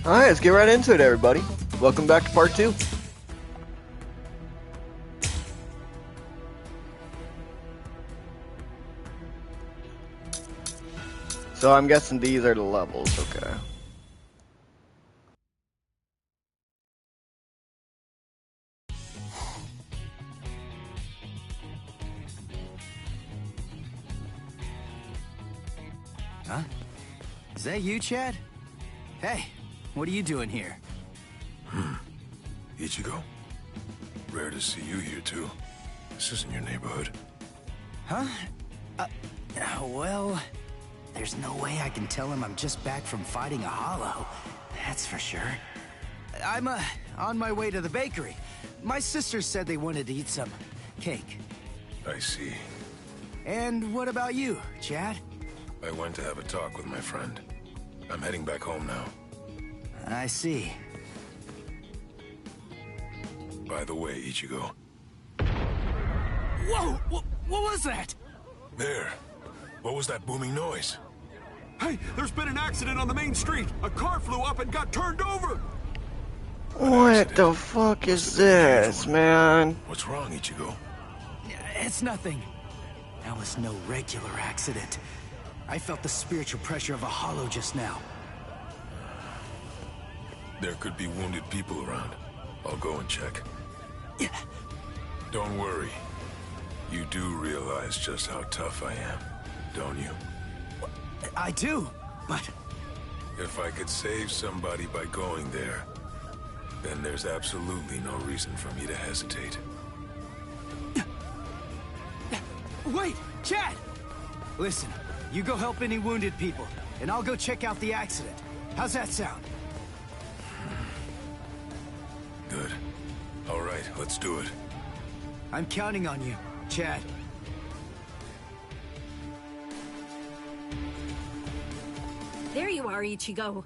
Alright, let's get right into it, everybody. Welcome back to part 2. So I'm guessing these are the levels, okay. Huh? Is that you, Chad? Hey, what are you doing here? Ichigo. Rare to see you here, too. This isn't your neighborhood. Huh? Well, there's no way I can tell him I'm just back from fighting a hollow. That's for sure. I'm, on my way to the bakery. My sisters said they wanted to eat some cake. I see. And what about you, Chad? I went to have a talk with my friend. I'm heading back home now. I see. By the way, Ichigo. Whoa! What was that? There. What was that booming noise? Hey, there's been an accident on the main street. A car flew up and got turned over. What the fuck is this, man? What's wrong, Ichigo? It's nothing. That was no regular accident. I felt the spiritual pressure of a hollow just now. There could be wounded people around. I'll go and check. Yeah. Don't worry. You do realize just how tough I am, don't you? I do, but... If I could save somebody by going there, then there's absolutely no reason for me to hesitate. Wait, Chad! Listen, you go help any wounded people, and I'll go check out the accident. How's that sound? Good. All right, let's do it. I'm counting on you, Chad. There you are, Ichigo.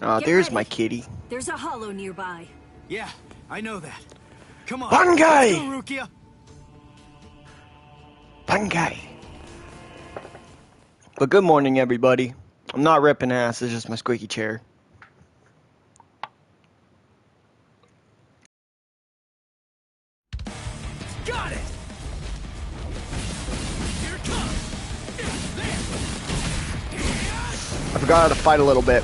Oh, Get there's ready. my kitty. There's a hollow nearby. Yeah, I know that. Come on. Bangai! Let's go, Rukia! Bangai! But good morning, everybody. I'm not ripping ass, it's just my squeaky chair. Got it! Here it comes! I forgot how to fight a little bit.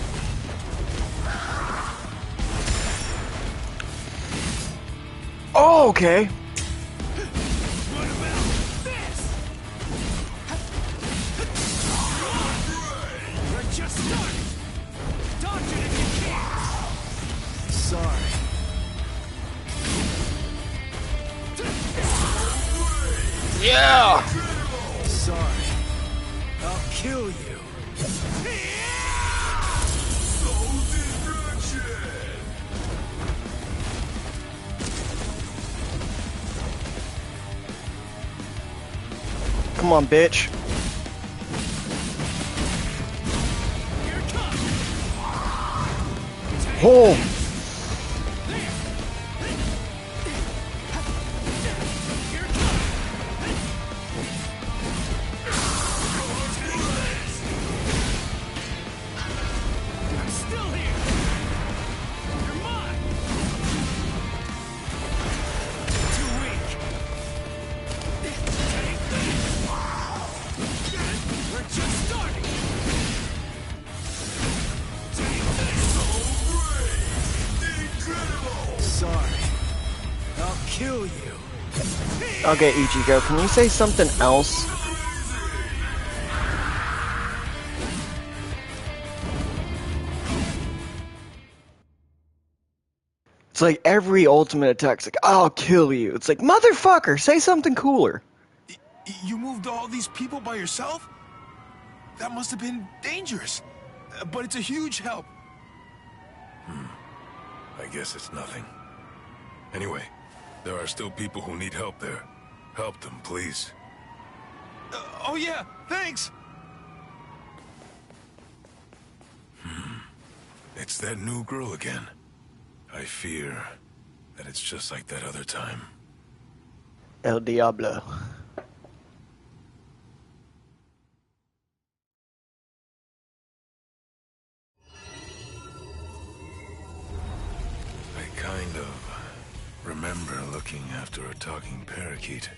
Oh, okay. What about this? We're just starting! Dodge it if you can! Sorry. Yeah! Sorry. I'll kill you. Come on, bitch. Here it comes. Oh! Here it comes. I'm still here. You're mine. Too weak. Take this. We're just starting. Take this. Sorry. I'll kill you. Okay, Ichigo, can you say something else? It's like every ultimate attack's like, I'll kill you. It's like, motherfucker, say something cooler. You moved all these people by yourself? That must have been dangerous. But it's a huge help. I guess it's nothing. Anyway, there are still people who need help there. Help them, please. Oh yeah, thanks. It's that new girl again. I fear that it's just like that other time. El Diablo. after a talking parakeet.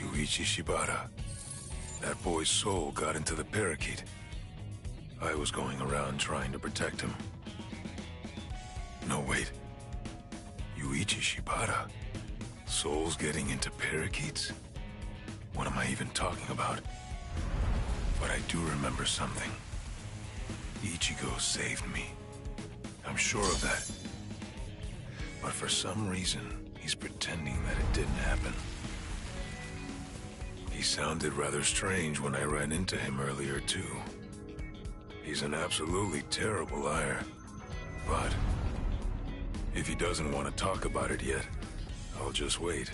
Yuichi Shibata. That boy's soul got into the parakeet. I was going around trying to protect him. No, wait. Yuichi Shibata? Souls getting into parakeets? What am I even talking about? But I do remember something. Ichigo saved me. I'm sure of that. But for some reason, he's pretending that it didn't happen. He sounded rather strange when I ran into him earlier, too. He's an absolutely terrible liar. But if he doesn't want to talk about it yet, I'll just wait.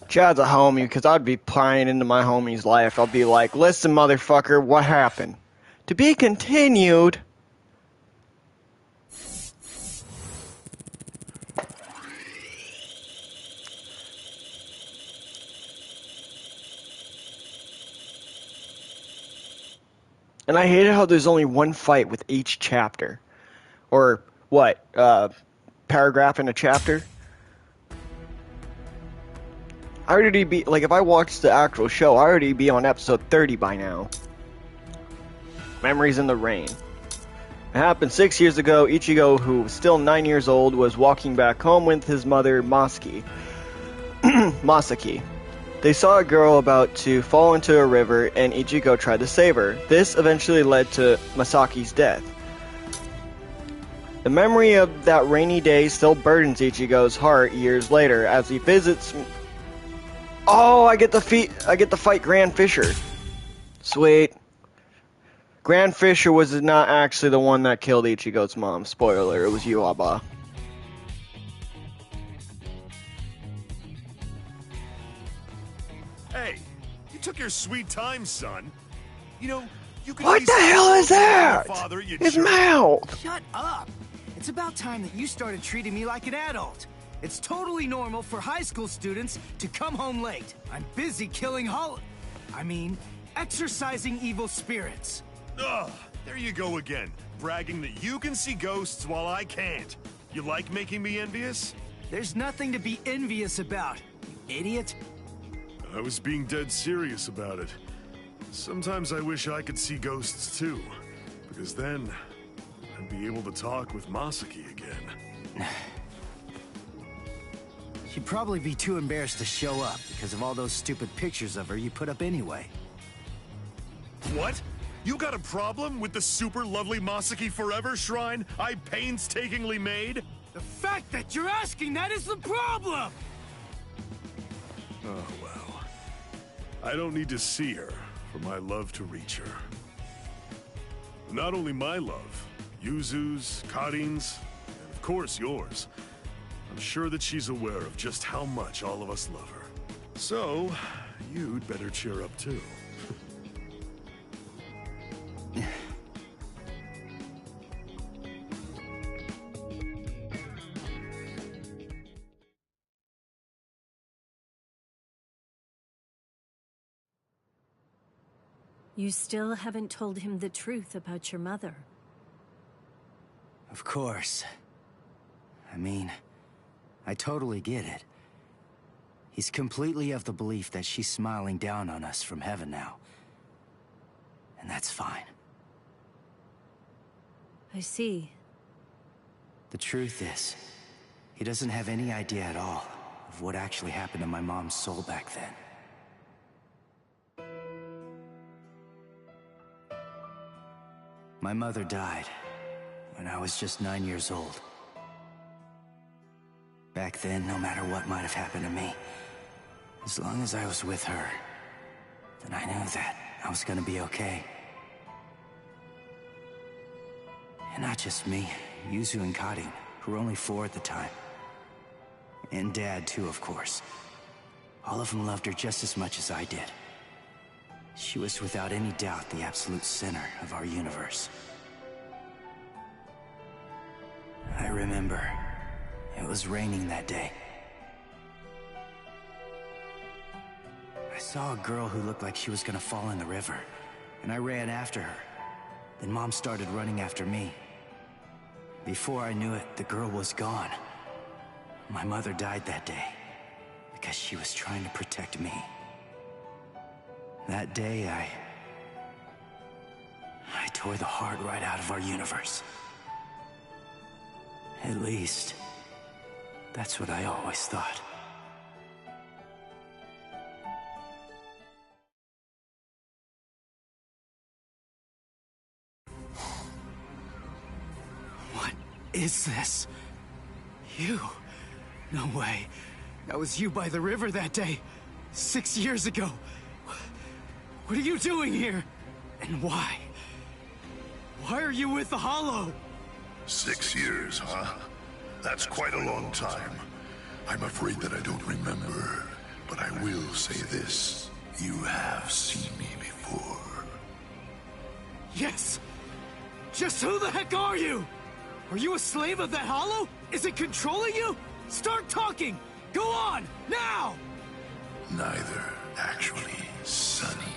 Chad's a homie, because I'd be prying into my homie's life. I'll be like, listen, motherfucker, what happened? To be continued. And I hate how there's only one fight with each chapter. Or, what, paragraph in a chapter? I already be, like, if I watched the actual show, I already be on episode 30 by now. Memories in the Rain. It happened 6 years ago. Ichigo, who was still 9 years old, was walking back home with his mother, Masaki. Masaki. They saw a girl about to fall into a river, and Ichigo tried to save her. This eventually led to Masaki's death. The memory of that rainy day still burdens Ichigo's heart years later as he visits. Oh, I get to fight Grand Fisher. Sweet. Grand Fisher was not actually the one that killed Ichigo's mom. Spoiler, it was Yuaba. Hey, you took your sweet time, son. You know, you could. What the hell is that? Father, you His jerk. mouth! Shut up! It's about time that you started treating me like an adult. It's totally normal for high school students to come home late. I'm busy killing exorcising evil spirits. Ugh, there you go again, bragging that you can see ghosts while I can't. You like making me envious? There's nothing to be envious about, you idiot. I was being dead serious about it. Sometimes I wish I could see ghosts too, because then I'd be able to talk with Masaki again. She'd probably be too embarrassed to show up because of all those stupid pictures of her you put up anyway. What? You got a problem with the super lovely Masaki Forever shrine I painstakingly made? The fact that you're asking that is the problem! Oh, well. I don't need to see her for my love to reach her. Not only my love, Yuzu's, Karin's, and of course yours. I'm sure that she's aware of just how much all of us love her. So, you'd better cheer up too. You still haven't told him the truth about your mother. Of course. I totally get it. He's completely of the belief that she's smiling down on us from heaven now. And that's fine. I see. The truth is, he doesn't have any idea at all of what actually happened to my mom's soul back then. My mother died when I was just 9 years old. Back then, no matter what might have happened to me, as long as I was with her, then I knew that I was gonna be okay. And not just me, Yuzu and Karin, who were only 4 at the time. And Dad, too, of course. All of them loved her just as much as I did. She was without any doubt the absolute center of our universe. I remember, it was raining that day. I saw a girl who looked like she was gonna fall in the river, and I ran after her. Then Mom started running after me. Before I knew it, the girl was gone. My mother died that day because she was trying to protect me. That day, I tore the heart right out of our universe. At least, that's what I always thought. What is this? You? No way. That was you by the river that day. 6 years ago. What are you doing here? And why? Why are you with the Hollow? 6 years, huh? That's quite a long time. I'm afraid that I don't remember, but I will say this. You have seen me before. Yes! Just who the heck are you? Are you a slave of that Hollow? Is it controlling you? Start talking! Go on, now! Neither, actually, Sonny.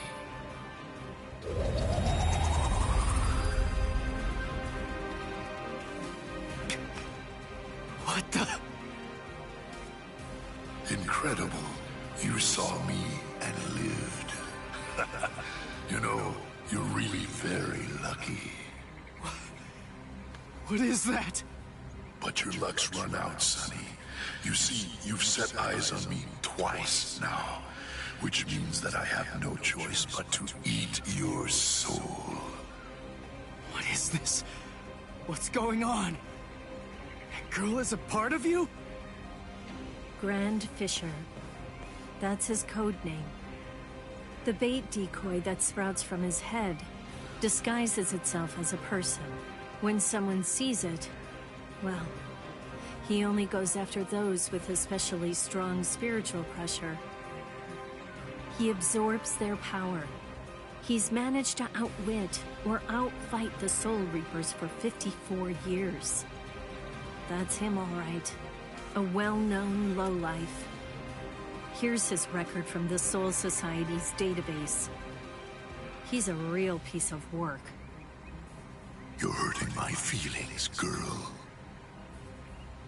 What the? Incredible. You saw me and lived. You know, you're really very lucky. What is that? But your luck's run out, Sonny. You see, you've set eyes on me twice now, which means that I have no choice but to eat your soul. What is this? What's going on? That girl is a part of you? Grand Fisher. That's his code name. The bait decoy that sprouts from his head disguises itself as a person. When someone sees it, well, he only goes after those with especially strong spiritual pressure. He absorbs their power. He's managed to outwit or outfight the Soul Reapers for 54 years. That's him, all right. A well-known lowlife. Here's his record from the Soul Society's database. He's a real piece of work. You're hurting my feelings, girl.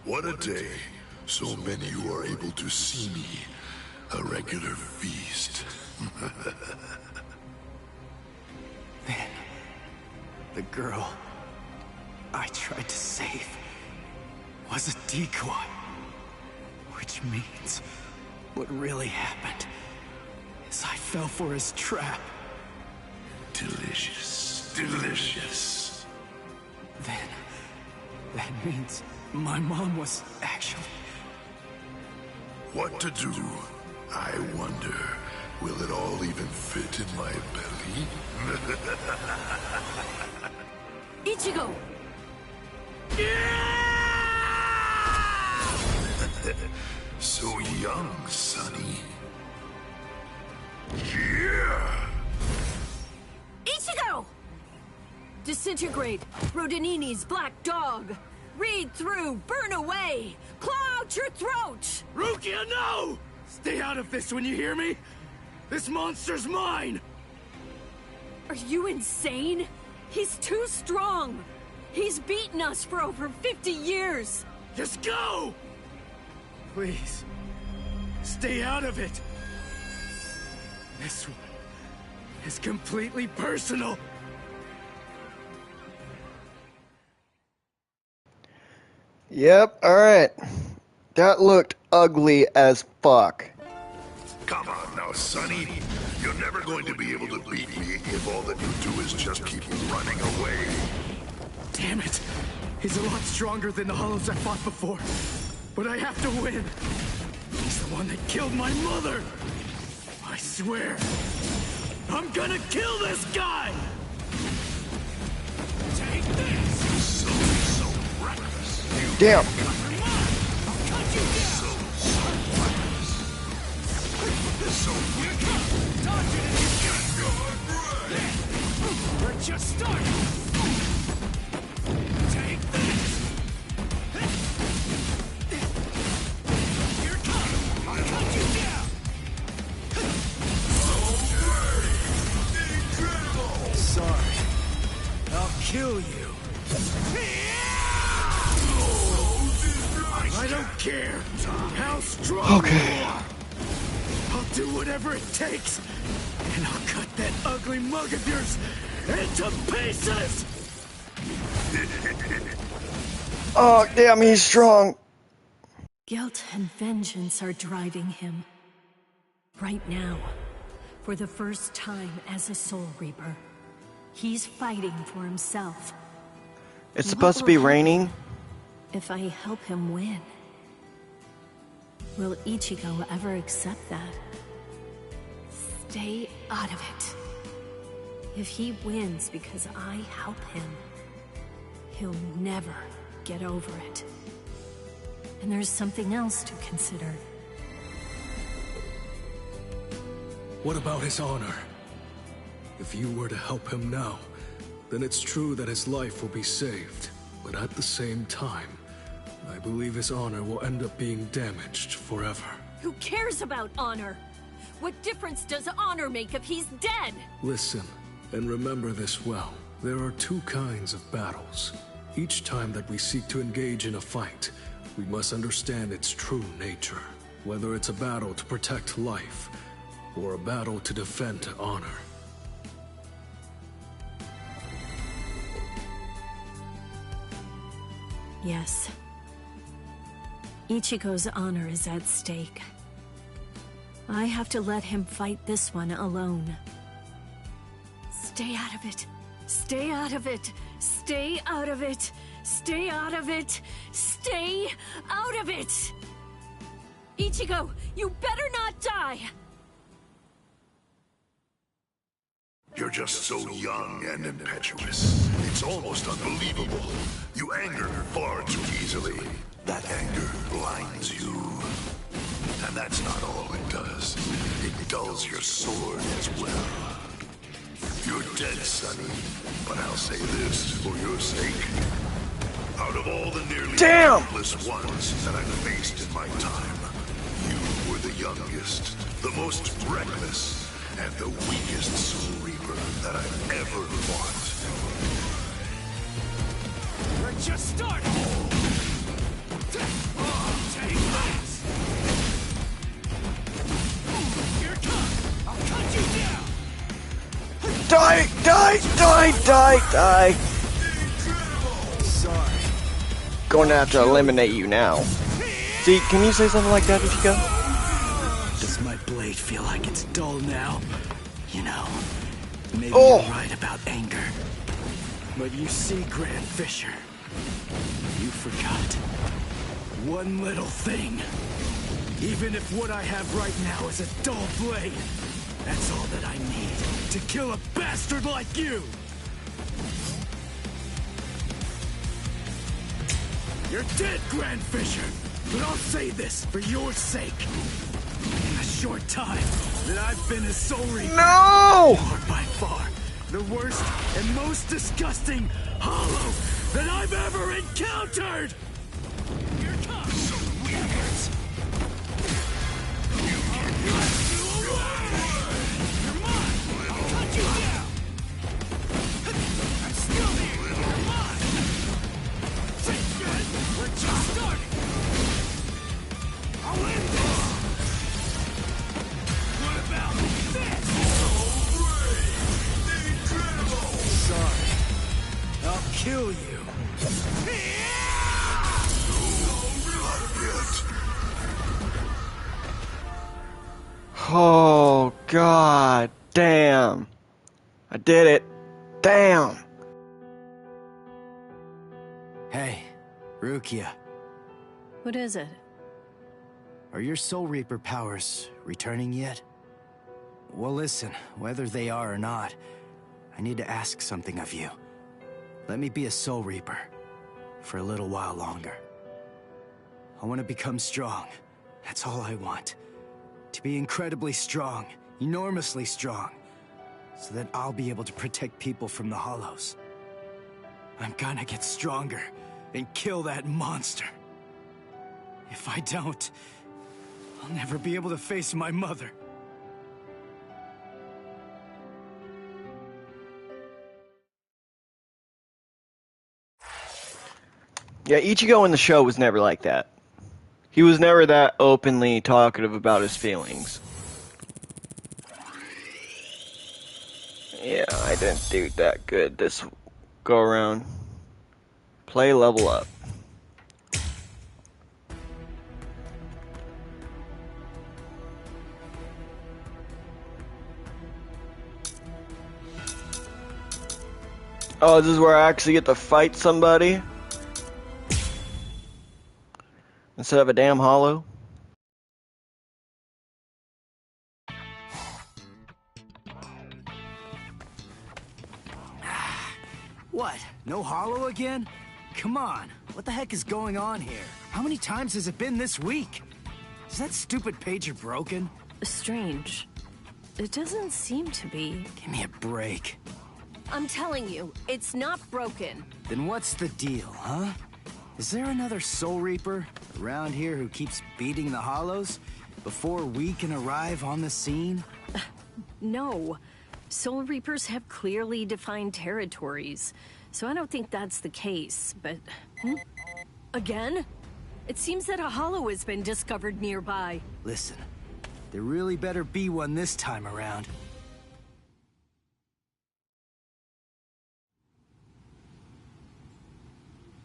What a day. So many who are able to see me. A regular feast. Then, the girl I tried to save was a decoy. Which means what really happened is I fell for his trap. Delicious. Delicious. Then, that means my mom was actually... What to do? I wonder, will it all even fit in my belly? Ichigo! So young, Sonny. Yeah! Ichigo! Disintegrate, Rodinini's black dog. Read through, burn away, claw out your throat! Rukia, no! Stay out of this when you hear me! This monster's mine! Are you insane? He's too strong! He's beaten us for over 50 years! Just go! Please, stay out of it! This one is completely personal! Yep, alright. That looked ugly as fuck. Come on now, Sonny. You're never going to be able to beat me if all that you do is just keep running away. Damn it! He's a lot stronger than the Hollows I fought before. But I have to win. He's the one that killed my mother. I swear, I'm gonna kill this guy! Take this! So reckless. Damn. We're just starting! Take this! Here it comes! I'll cut you down! Sorry. I'll kill you. care how strong Okay. you are. I'll do whatever it takes, and I'll cut that ugly mug of yours into pieces! Oh, damn, he's strong. Guilt and vengeance are driving him. Right now, for the first time as a Soul Reaper, he's fighting for himself. It's supposed to be raining. If I help him win, will Ichigo ever accept that? Stay out of it. If he wins because I help him, he'll never get over it. And there's something else to consider. What about his honor? If you were to help him now, then it's true that his life will be saved. But at the same time, I believe his honor will end up being damaged forever. Who cares about honor? What difference does honor make if he's dead? Listen, and remember this well. There are two kinds of battles. Each time that we seek to engage in a fight, we must understand its true nature. Whether it's a battle to protect life, or a battle to defend honor. Yes. Ichigo's honor is at stake. I have to let him fight this one alone. Stay out of it. Stay out of it. Stay out of it. Stay out of it. Stay out of it. Ichigo, you better not die. You're just so young and impetuous. It's almost unbelievable. You anger far too easily. That anger blinds you. And that's not all it does. It dulls your sword as well. You're dead, Sonny. But I'll say this for your sake. Out of all the nearly countless ones that I've faced in my time, you were the youngest, the most reckless, and the weakest Soul Reaper that I've ever fought. We're just starting! Take this! Here it comes! I'll cut you down! Die! Die! Die! Die! Die! Sorry. Going to have to eliminate you now. See, can you say something like that, Ichigo? Does my blade feel like it's dull now? You know, maybe Oh. you're right about anger. But you see, Grand Fisher, you forgot one little thing. Even if what I have right now is a dull blade, that's all that I need to kill a bastard like you! You're dead, Grand Fisher! But I'll say this for your sake. In the short time that I've been a Soul Reaper, No! you are by far the worst and most disgusting hollow that I've ever encountered! Here it comes! You're mine! I'll cut you down! I'm still here! You're mine! We're just starting! I'll end this! What about this? Sorry. I'll kill you. Oh, god damn. I did it. Damn. Hey, Rukia. What is it? Are your Soul Reaper powers returning yet? Well, listen, whether they are or not, I need to ask something of you. Let me be a Soul Reaper for a little while longer. I want to become strong. That's all I want. To be incredibly strong, enormously strong, so that I'll be able to protect people from the Hollows. I'm gonna get stronger and kill that monster. If I don't, I'll never be able to face my mother. Yeah, Ichigo in the show was never like that. He was never that openly talkative about his feelings. Yeah, I didn't do that good this go around. Play level up. Oh, this is where I actually get to fight somebody? Instead of a damn hollow? What? No hollow again? Come on. What the heck is going on here? How many times has it been this week? Is that stupid pager broken? Strange. It doesn't seem to be. Give me a break. I'm telling you, it's not broken. Then what's the deal, huh? Is there another Soul Reaper around here who keeps beating the hollows before we can arrive on the scene? No. Soul Reapers have clearly defined territories, so I don't think that's the case, but... Again? It seems that a hollow has been discovered nearby. Listen, there really better be one this time around.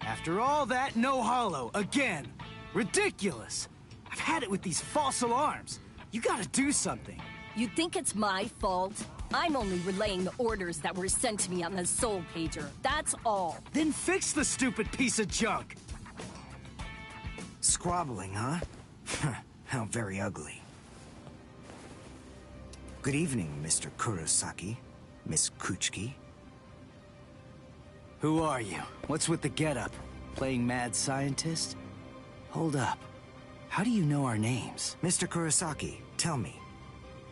After all that, no hollow, again. Ridiculous. I've had it with these false alarms. You gotta do something. You think it's my fault? I'm only relaying the orders that were sent to me on the Soul Pager. That's all. Then fix the stupid piece of junk. Squabbling, huh? How very ugly. Good evening, Mr. Kurosaki, Miss Kuchiki. Who are you? What's with the getup? Playing mad scientist? Hold up. How do you know our names? Mr. Kurosaki, tell me.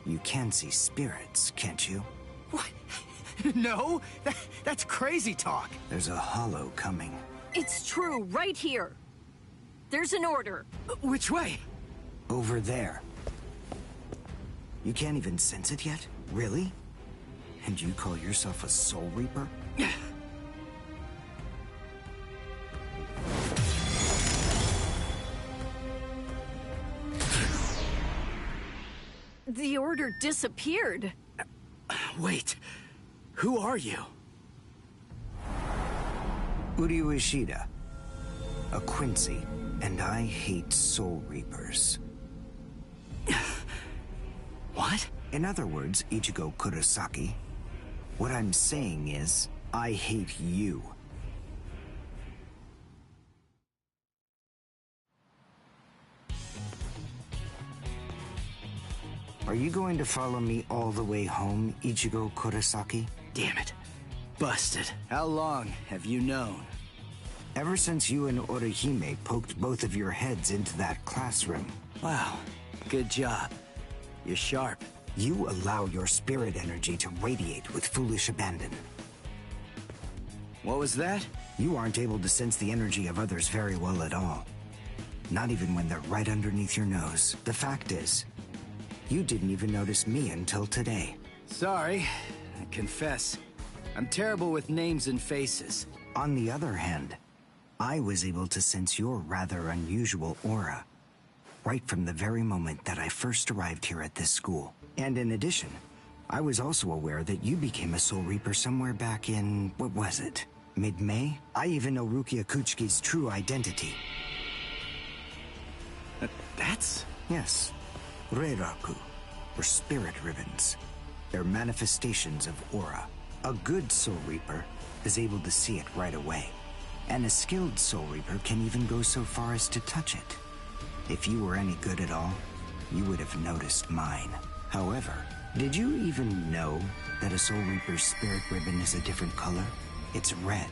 You can see spirits, can't you? What? No, that's crazy talk. There's a hollow coming. It's true, right here. There's an order. Which way? Over there. You can't even sense it yet? Really? And you call yourself a Soul Reaper? The order disappeared. Wait, who are you? Uryu Ishida, a Quincy, and I hate Soul Reapers. What? In other words, Ichigo Kurosaki, what I'm saying is, I hate you. Are you going to follow me all the way home, Ichigo Kurosaki? Damn it. Busted. How long have you known? Ever since you and Orihime poked both of your heads into that classroom. Wow. Good job. You're sharp. You allow your spirit energy to radiate with foolish abandon. What was that? You aren't able to sense the energy of others very well at all. Not even when they're right underneath your nose. The fact is, you didn't even notice me until today. Sorry, I confess. I'm terrible with names and faces. On the other hand, I was able to sense your rather unusual aura right from the very moment that I first arrived here at this school. And in addition, I was also aware that you became a Soul Reaper somewhere back in, what was it? Mid-May? I even know Rukia Kuchiki's true identity. That's? Yes. Reiraku, or spirit ribbons. They're manifestations of aura. A good Soul Reaper is able to see it right away. And a skilled Soul Reaper can even go so far as to touch it. If you were any good at all, you would have noticed mine. However, did you even know that a Soul Reaper's spirit ribbon is a different color? It's red.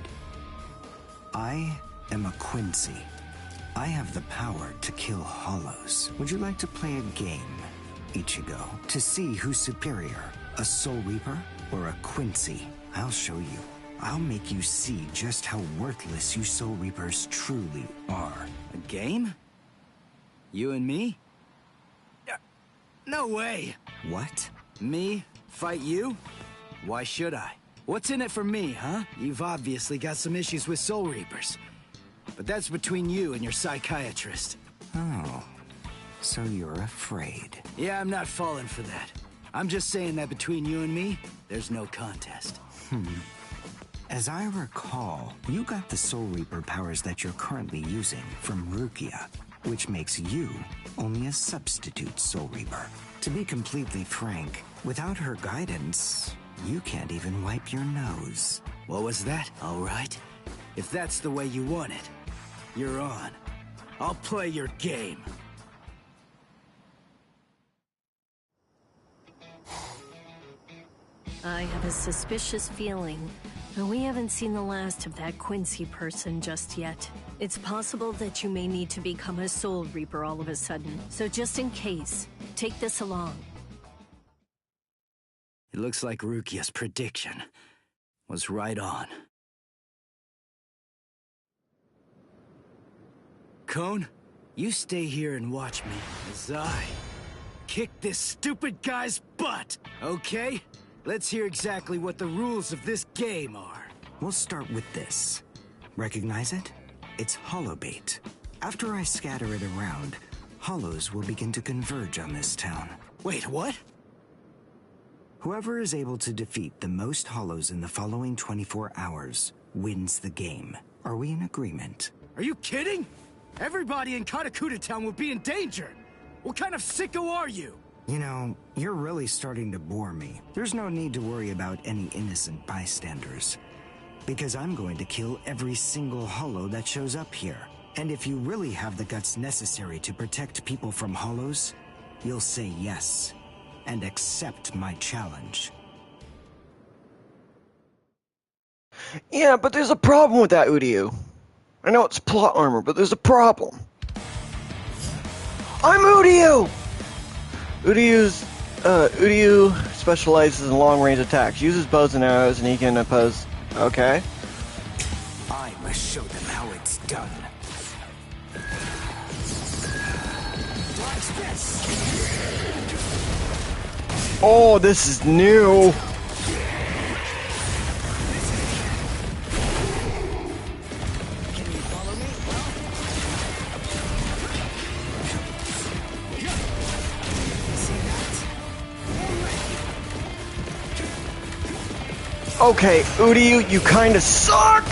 I am a Quincy. I have the power to kill hollows. Would you like to play a game, Ichigo, to see who's superior, a Soul Reaper or a Quincy? I'll show you. I'll make you see just how worthless you Soul Reapers truly are. A game? You and me? No way! What? Me? Fight you? Why should I? What's in it for me, huh? You've obviously got some issues with Soul Reapers. But that's between you and your psychiatrist. Oh, so you're afraid. Yeah, I'm not falling for that. I'm just saying that between you and me, there's no contest. As I recall, you got the Soul Reaper powers that you're currently using from Rukia, which makes you only a substitute Soul Reaper. To be completely frank, without her guidance, you can't even wipe your nose. What was that? All right. If that's the way you want it, you're on. I'll play your game. I have a suspicious feeling, but we haven't seen the last of that Quincy person just yet. It's possible that you may need to become a Soul Reaper all of a sudden, so just in case, take this along. It looks like Rukia's prediction was right on. Cone, you stay here and watch me as I kick this stupid guy's butt, okay? Let's hear exactly what the rules of this game are. We'll start with this. Recognize it? It's hollow bait. After I scatter it around, hollows will begin to converge on this town. Wait, what? Whoever is able to defeat the most hollows in the following 24 hours wins the game. Are we in agreement? Are you kidding? Everybody in Katakuta Town will be in danger! What kind of sicko are you? You know, you're really starting to bore me. There's no need to worry about any innocent bystanders. Because I'm going to kill every single hollow that shows up here. And if you really have the guts necessary to protect people from hollows, you'll say yes, and accept my challenge. Yeah, but there's a problem with that, Uryu. I know it's plot armor, but there's a problem. I'm Uryu! Uryu specializes in long-range attacks, uses bows and arrows, and he can oppose... Okay. I must show them how it's done. Watch this! Oh, this is new! Okay, Uryu, you kinda suck!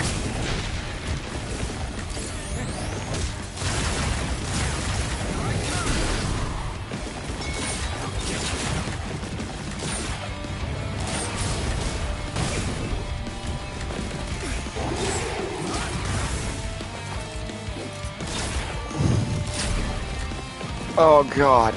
Oh god.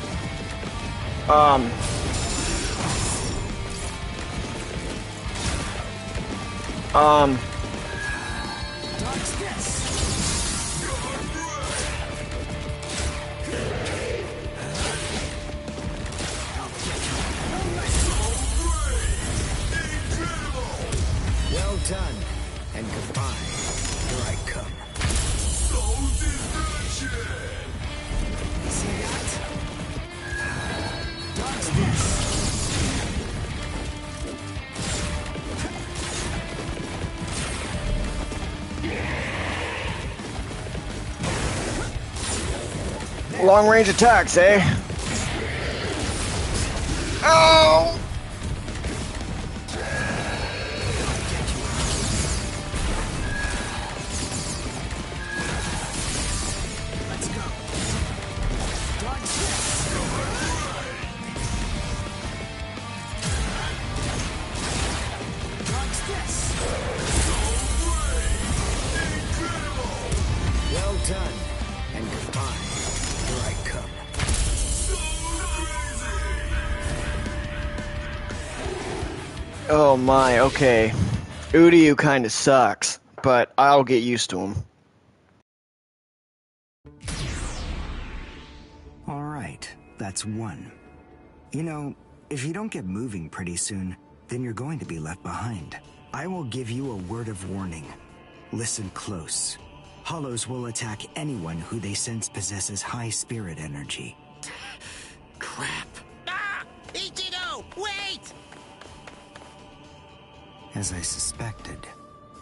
Well done, and goodbye. Here I come. See that? Dodge this. Long-range attacks, eh? Oh! Let's go. Dodge this. Dodge this. Well done, and goodbye. Here I come. Oh my, okay. Uryu kinda sucks, but I'll get used to him. Alright, that's one. You know, if you don't get moving pretty soon, then you're going to be left behind. I will give you a word of warning. Listen close. Hollows will attack anyone who they sense possesses high spirit energy. Crap. Ah! Ichigo, wait! As I suspected,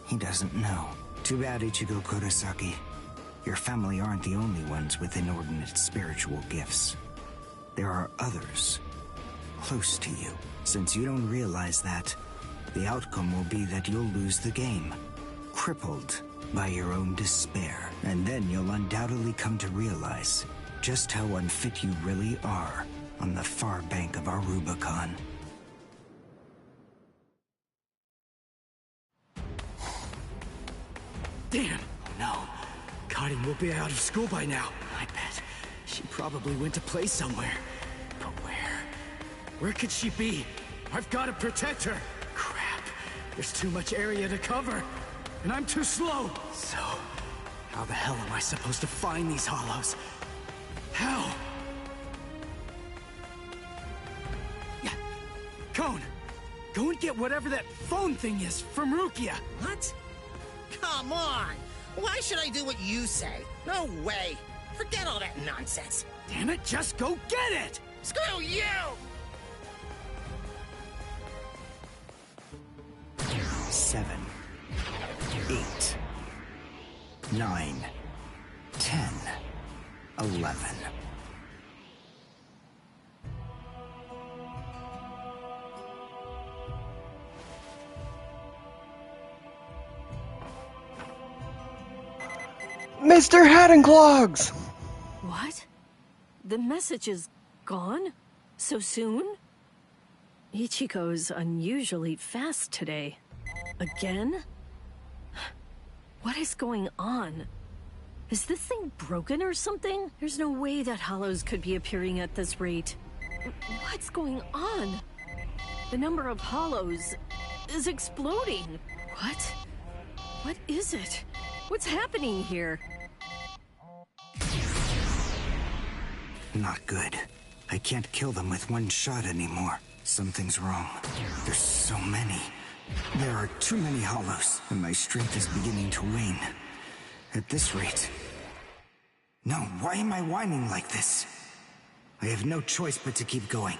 he doesn't know. Too bad, Ichigo Kurosaki. Your family aren't the only ones with inordinate spiritual gifts. There are others close to you. Since you don't realize that, the outcome will be that you'll lose the game, crippled by your own despair. And then you'll undoubtedly come to realize just how unfit you really are on the far bank of our Rubicon. Damn! Oh no. Cotting will be out of school by now. I bet. She probably went to play somewhere. But where? Where could she be? I've got to protect her! Crap. There's too much area to cover. And I'm too slow. So, how the hell am I supposed to find these hollows? How? Yeah. Cone! Go and get whatever that phone thing is from Rukia! What? Come on! Why should I do what you say? No way! Forget all that nonsense! Damn it, just go get it! Screw you! 7, 8, 9, 10, 11. Mr. Hattenclogs! What? The message is gone? So soon? Ichigo's unusually fast today. Again? What is going on? Is this thing broken or something? There's no way that hollows could be appearing at this rate. What's going on? The number of hollows is exploding. What? What is it? What's happening here? Not good. I can't kill them with one shot anymore. Something's wrong. There's so many. There are too many hollows, and my strength is beginning to wane. At this rate... No, why am I whining like this? I have no choice but to keep going.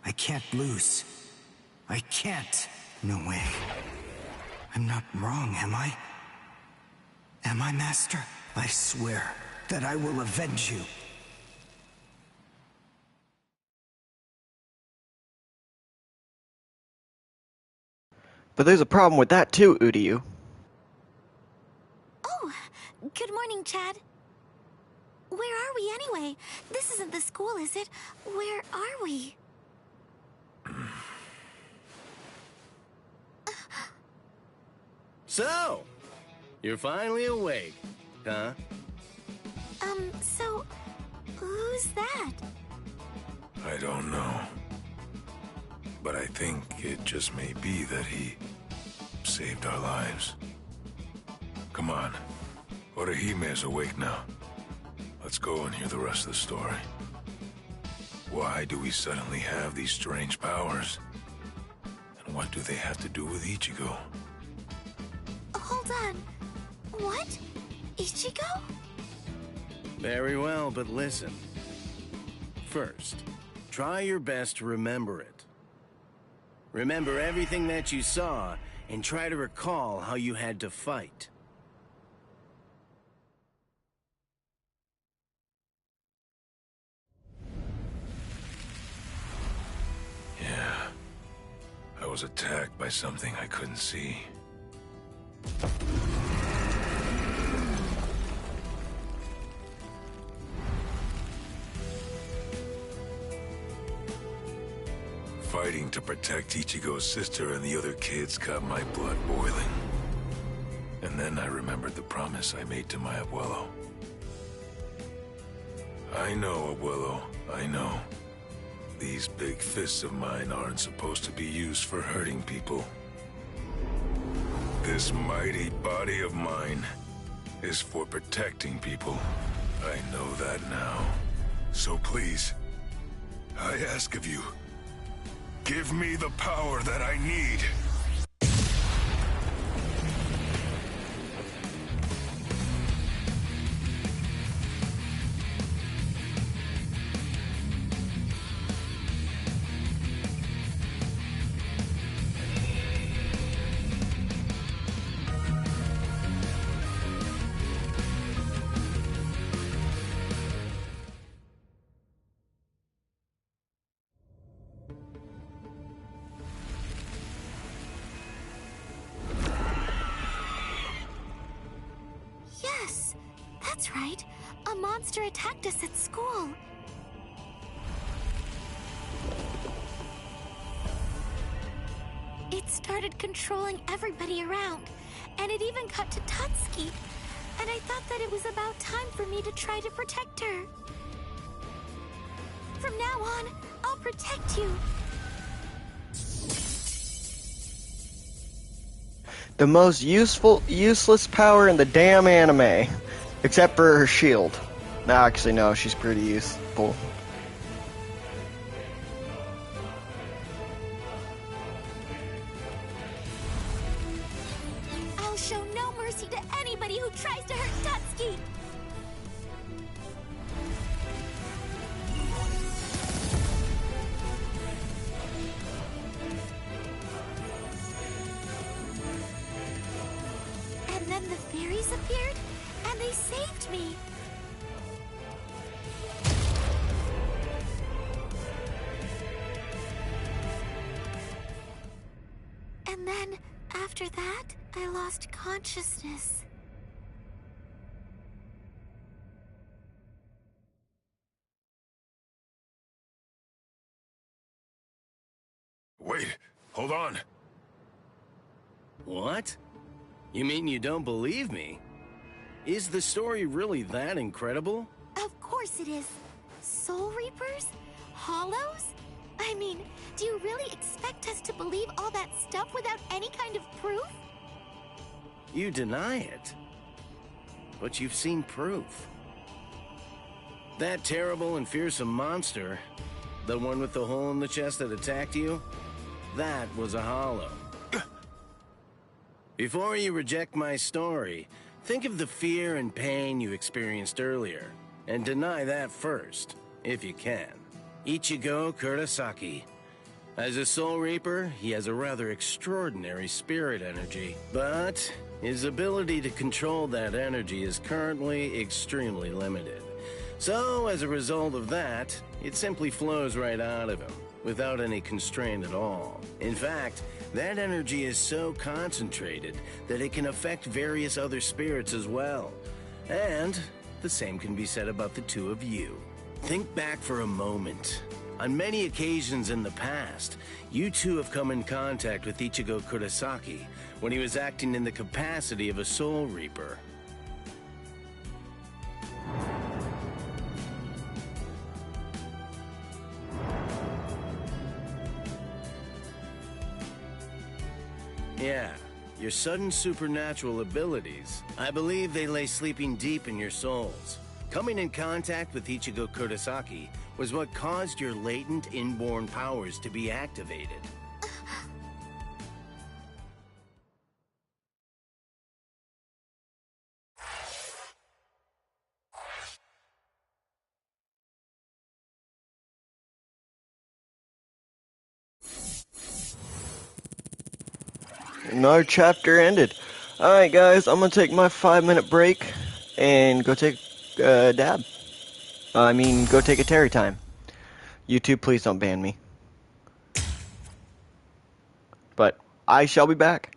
I can't lose. I can't. No way. I'm not wrong, am I? Am I, Master? I swear that I will avenge you. But there's a problem with that too, Uryu. Oh, good morning, Chad. Where are we anyway? This isn't the school, is it? Where are we? So, you're finally awake, huh? So, who's that? I don't know. But I think it just may be that he saved our lives. Come on. Orihime is awake now. Let's go and hear the rest of the story. Why do we suddenly have these strange powers? And what do they have to do with Ichigo? Hold on. What? Ichigo? Very well, but listen. First, try your best to remember it. Remember everything that you saw, and try to recall how you had to fight. Yeah. I was attacked by something I couldn't see. Fighting to protect Ichigo's sister and the other kids got my blood boiling. And then I remembered the promise I made to my abuelo. I know, abuelo, I know. These big fists of mine aren't supposed to be used for hurting people. This mighty body of mine is for protecting people. I know that now. So please, I ask of you, give me the power that I need. That's right. A monster attacked us at school. It started controlling everybody around, and it even got to Tutski. And I thought that it was about time for me to try to protect her. From now on, I'll protect you. The most useless power in the damn anime. Except for her shield. No, actually, no, she's pretty useful. I'll show no mercy to anybody who tries to hurt Tutski. And then the fairies appeared, and they saved me. And then, after that, I lost consciousness. Wait, hold on. What? You mean you don't believe me? Is the story really that incredible? Of course it is. Soul Reapers? Hollows? I mean, do you really expect us to believe all that stuff without any kind of proof? You deny it. But you've seen proof. That terrible and fearsome monster, the one with the hole in the chest that attacked you, that was a hollow. Before you reject my story, think of the fear and pain you experienced earlier, and deny that first, if you can. Ichigo Kurosaki. As a Soul Reaper, he has a rather extraordinary spirit energy, but his ability to control that energy is currently extremely limited. So, as a result of that, it simply flows right out of him, without any constraint at all. In fact, that energy is so concentrated that it can affect various other spirits as well. And the same can be said about the two of you. Think back for a moment. On many occasions in the past, you two have come in contact with Ichigo Kurosaki when he was acting in the capacity of a Soul Reaper. Yeah, your sudden supernatural abilities, I believe they lay sleeping deep in your souls. Coming in contact with Ichigo Kurosaki was what caused your latent inborn powers to be activated. Another chapter ended. Alright guys, I'm gonna take my 5-minute break and go take a dab. I mean, go take a Terry time. YouTube, please don't ban me. But I shall be back.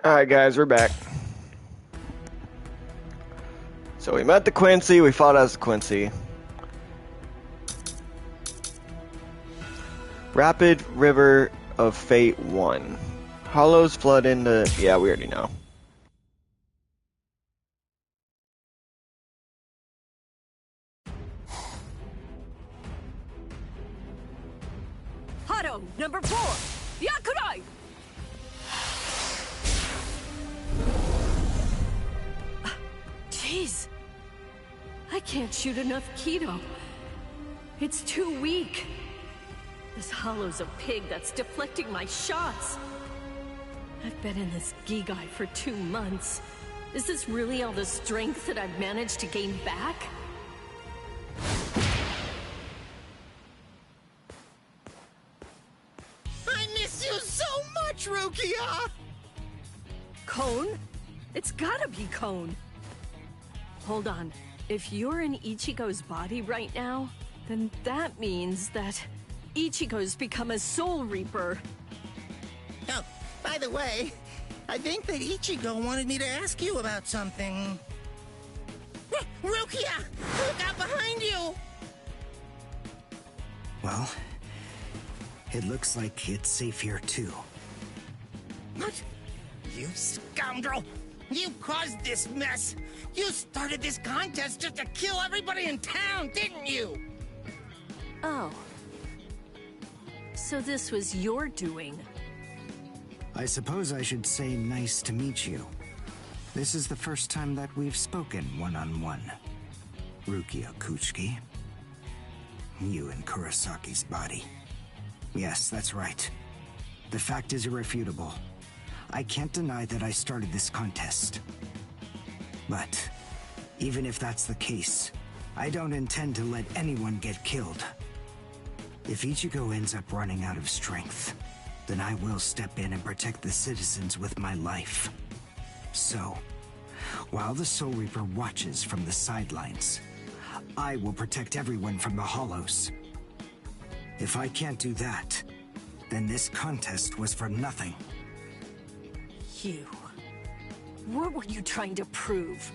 Alright guys, we're back. So we met the Quincy, we fought as the Quincy. Rapid River of Fate 1. Hollows flood into... Yeah, we already know. Hado, number 4! Yakurai! Jeez. I can't shoot enough Keto. It's too weak. This hollow's a pig that's deflecting my shots. I've been in this Gigai for 2 months. Is this really all the strength that I've managed to gain back? I miss you so much, Rukia! Cone? It's gotta be Cone. Hold on. If you're in Ichigo's body right now, then that means that Ichigo's become a Soul Reaper. Oh, by the way, I think that Ichigo wanted me to ask you about something. Rukia! Look out behind you! Well, it looks like it's safe here too. What? You scoundrel! You caused this mess! You started this contest just to kill everybody in town, didn't you? Oh. So this was your doing? I suppose I should say nice to meet you. This is the first time that we've spoken one-on-one. Rukia Kuchiki. You in Kurosaki's body. Yes, that's right. The fact is irrefutable. I can't deny that I started this contest. But, even if that's the case, I don't intend to let anyone get killed. If Ichigo ends up running out of strength, then I will step in and protect the citizens with my life. So, while the Soul Reaper watches from the sidelines, I will protect everyone from the Hollows. If I can't do that, then this contest was for nothing. You... What were you trying to prove?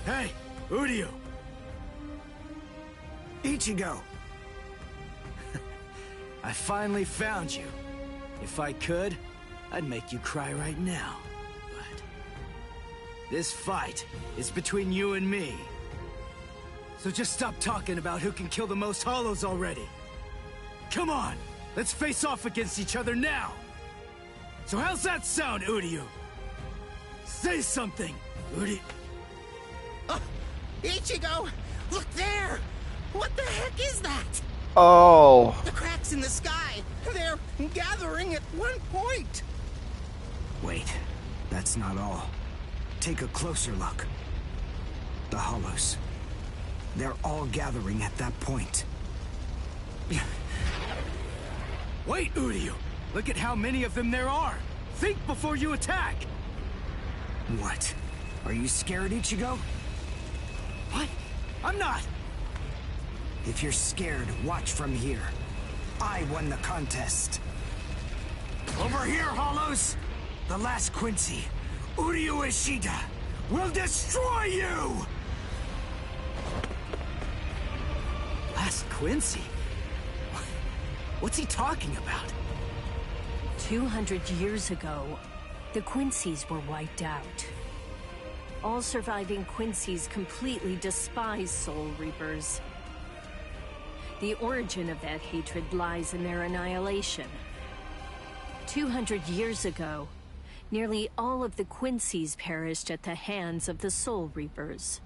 Hey, Udio! Ichigo! I finally found you. If I could, I'd make you cry right now. But this fight is between you and me. So just stop talking about who can kill the most Hollows already. Come on, let's face off against each other now. So how's that sound, Udio? Say something, Udio. Ichigo! Look there! What the heck is that? Oh. The cracks in the sky! They're gathering at one point! Wait, that's not all. Take a closer look. The Hollows. They're all gathering at that point. Wait, Udio! Look at how many of them there are! Think before you attack! What? Are you scared, Ichigo? What? I'm not! If you're scared, watch from here. I won the contest. Over here, Hollows! The last Quincy, Udio Ishida, will destroy you! Last Quincy? What's he talking about? 200 years ago, the Quincy's were wiped out. All surviving Quincy's completely despise Soul Reapers. The origin of that hatred lies in their annihilation. 200 years ago, nearly all of the Quincy's perished at the hands of the Soul Reapers.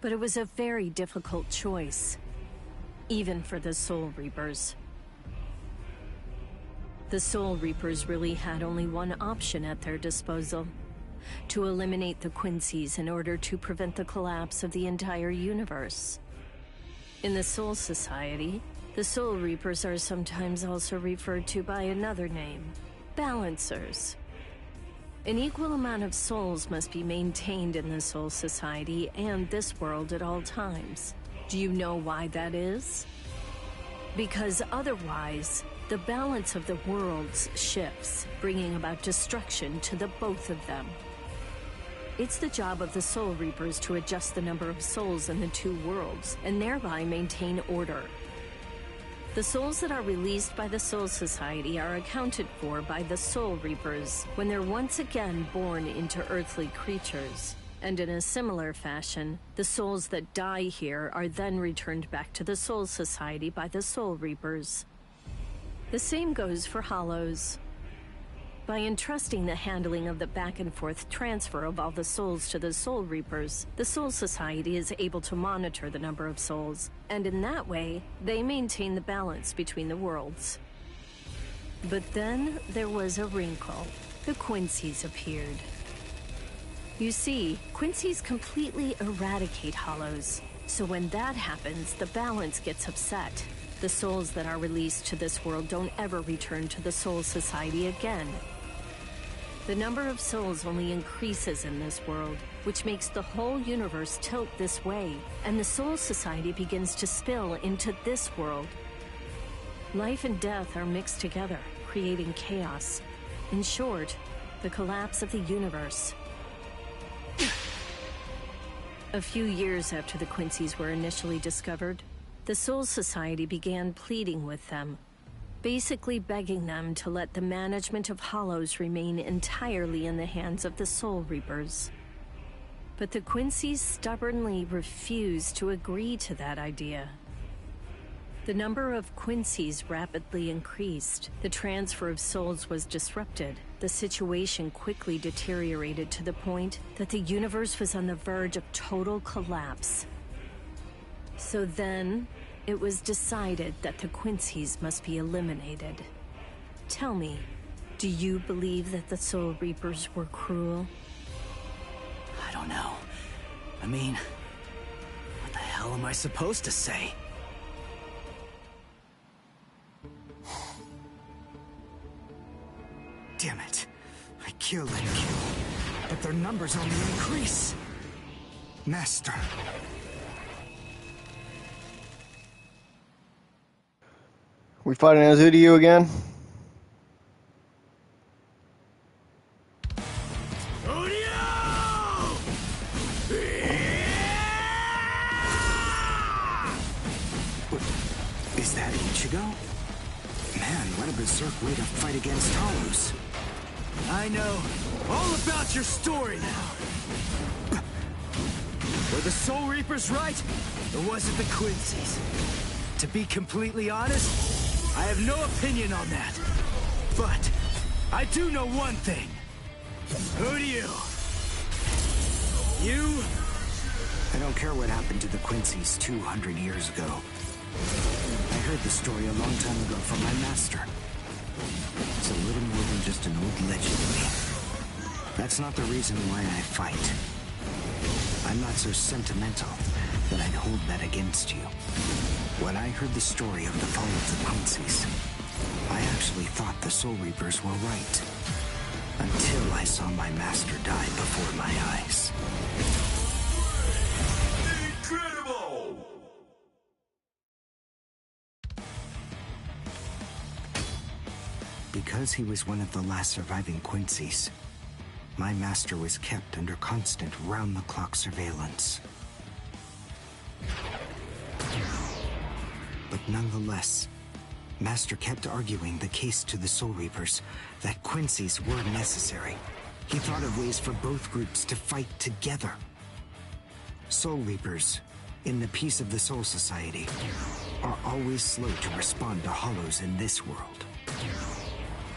But it was a very difficult choice, even for the Soul Reapers. The Soul Reapers really had only one option at their disposal: to eliminate the Quincy's in order to prevent the collapse of the entire universe. In the Soul Society, the Soul Reapers are sometimes also referred to by another name: Balancers. An equal amount of souls must be maintained in the Soul Society and this world at all times. Do you know why that is? Because otherwise, the balance of the worlds shifts, bringing about destruction to the both of them. It's the job of the Soul Reapers to adjust the number of souls in the two worlds, and thereby maintain order. The souls that are released by the Soul Society are accounted for by the Soul Reapers when they're once again born into earthly creatures. And in a similar fashion, the souls that die here are then returned back to the Soul Society by the Soul Reapers. The same goes for Hollows. By entrusting the handling of the back-and-forth transfer of all the souls to the Soul Reapers, the Soul Society is able to monitor the number of souls, and in that way, they maintain the balance between the worlds. But then, there was a wrinkle. The Quincy's appeared. You see, Quincy's completely eradicate Hollows, so when that happens, the balance gets upset. The souls that are released to this world don't ever return to the Soul Society again. The number of souls only increases in this world, which makes the whole universe tilt this way, and the Soul Society begins to spill into this world. Life and death are mixed together, creating chaos. In short, the collapse of the universe. A few years after the Quincy's were initially discovered, the Soul Society began pleading with them, basically begging them to let the management of Hollows remain entirely in the hands of the Soul Reapers. But the Quincy's stubbornly refused to agree to that idea. The number of Quincy's rapidly increased, the transfer of souls was disrupted, the situation quickly deteriorated to the point that the universe was on the verge of total collapse. So then, it was decided that the Quincy's must be eliminated. Tell me, do you believe that the Soul Reapers were cruel? I don't know. I mean, what the hell am I supposed to say? Damn it. I killed and killed, but their numbers only increase. Master. We fighting as Udiu again? Is that Ichigo? Man, what a berserk way to fight against Hollows. I know all about your story now. Were the Soul Reapers right, or was it the Quincy's? To be completely honest, I have no opinion on that. But I do know one thing. Who do you? You? I don't care what happened to the Quincy's 200 years ago. I heard the story a long time ago from my master. It's a little more than just an old legend to me. That's not the reason why I fight. I'm not so sentimental that I'd hold that against you. When I heard the story of the fall of the Quincy's, I actually thought the Soul Reapers were right. Until I saw my master die before my eyes. Incredible! Because he was one of the last surviving Quincy's, my master was kept under constant round-the-clock surveillance. But nonetheless, Master kept arguing the case to the Soul Reapers that Quincy's were necessary. He thought of ways for both groups to fight together. Soul Reapers, in the peace of the Soul Society, are always slow to respond to Hollows in this world.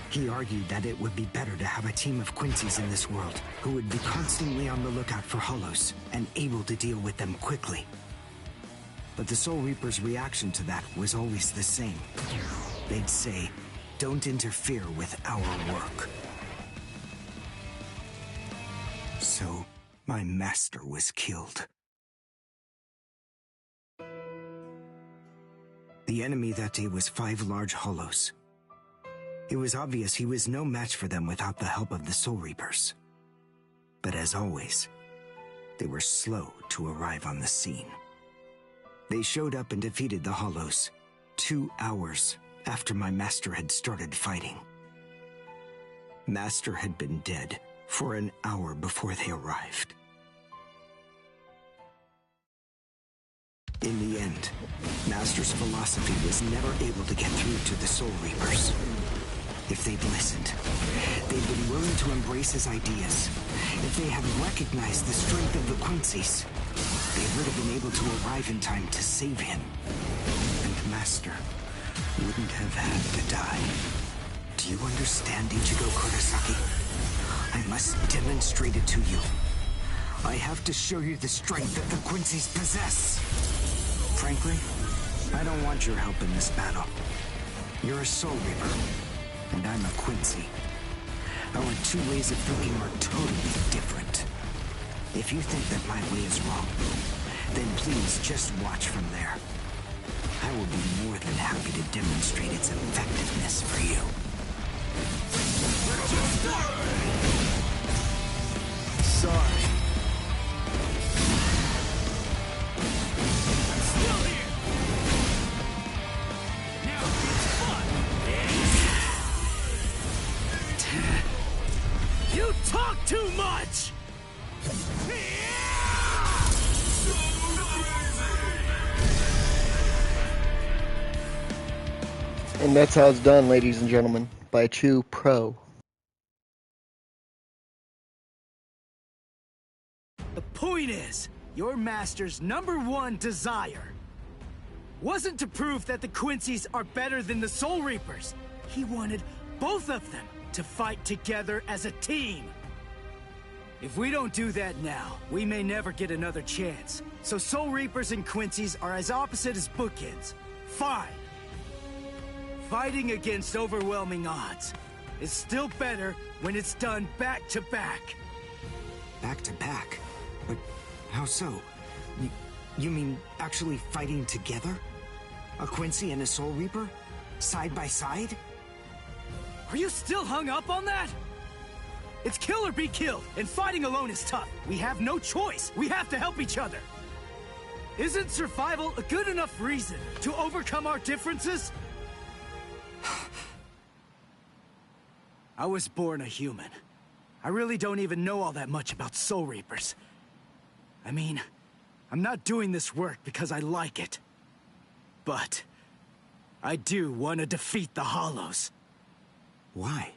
He argued that it would be better to have a team of Quincy's in this world who would be constantly on the lookout for Hollows and able to deal with them quickly. But the Soul Reapers' reaction to that was always the same. They'd say, "Don't interfere with our work." So, my master was killed. The enemy that day was 5 large Hollows. It was obvious he was no match for them without the help of the Soul Reapers. But as always, they were slow to arrive on the scene. They showed up and defeated the Hollows 2 hours after my master had started fighting. Master had been dead for an hour before they arrived. In the end, Master's philosophy was never able to get through to the Soul Reapers. If they'd listened, they'd been willing to embrace his ideas. If they had recognized the strength of the Quincy's, they would have been able to arrive in time to save him. And Master wouldn't have had to die. Do you understand, Ichigo Kurosaki? I must demonstrate it to you. I have to show you the strength that the Quincy's possess. Frankly, I don't want your help in this battle. You're a Soul Reaper, and I'm a Quincy. Our two ways of thinking are totally different. If you think that my way is wrong, then please just watch from there. I will be more than happy to demonstrate its effectiveness for you. Sorry. I'm still here. Now it's fun. You talk too much. And that's how it's done, ladies and gentlemen, by a true pro. The point is, your master's #1 desire wasn't to prove that the Quincy's are better than the Soul Reapers. He wanted both of them to fight together as a team. If we don't do that now, we may never get another chance. So Soul Reapers and Quincy's are as opposite as bookends. Fine. Fighting against overwhelming odds is still better when it's done back to back. Back to back? But how so? You mean actually fighting together? A Quincy and a Soul Reaper? Side by side? Are you still hung up on that? It's kill or be killed, and fighting alone is tough. We have no choice. We have to help each other. Isn't survival a good enough reason to overcome our differences? I was born a human. I really don't even know all that much about Soul Reapers. I mean, I'm not doing this work because I like it. But I do want to defeat the Hollows. Why?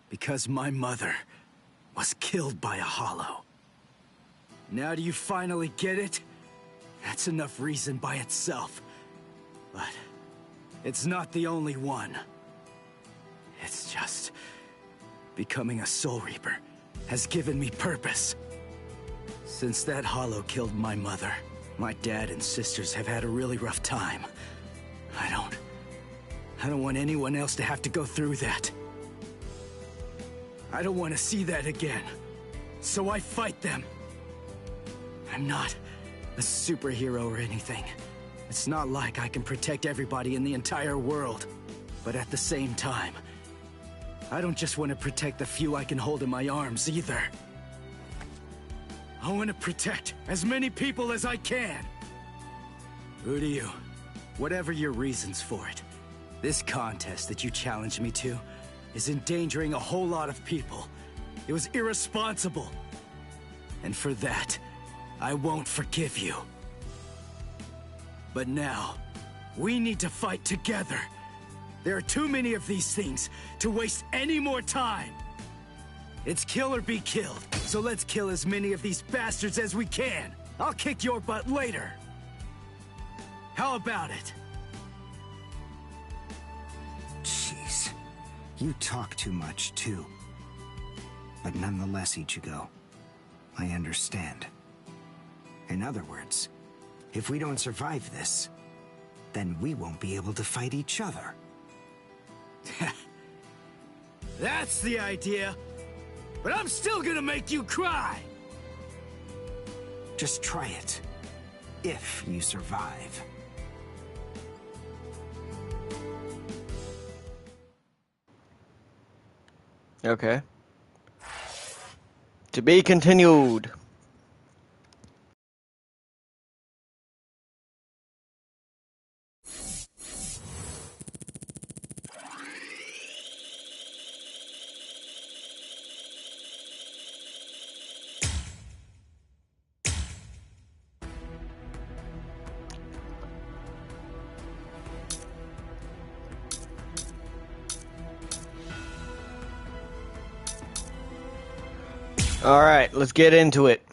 Because my mother was killed by a Hollow. Now do you finally get it? That's enough reason by itself. But it's not the only one. It's just becoming a Soul Reaper has given me purpose. Since that Hollow killed my mother, my dad and sisters have had a really rough time. I don't want anyone else to have to go through that. I don't want to see that again. So I fight them. I'm not a superhero or anything. It's not like I can protect everybody in the entire world. But at the same time, I don't just want to protect the few I can hold in my arms either. I want to protect as many people as I can. Who do you? Whatever your reasons for it, this contest that you challenged me to is endangering a whole lot of people. It was irresponsible. And for that, I won't forgive you. But now, we need to fight together. There are too many of these things to waste any more time. It's kill or be killed, so let's kill as many of these bastards as we can. I'll kick your butt later. How about it? Jeez. You talk too much, too. But nonetheless, Ichigo, I understand. In other words, if we don't survive this, then we won't be able to fight each other. That's the idea. But I'm still gonna make you cry. Just try it. if you survive. Okay. To be continued. Alright, let's get into it.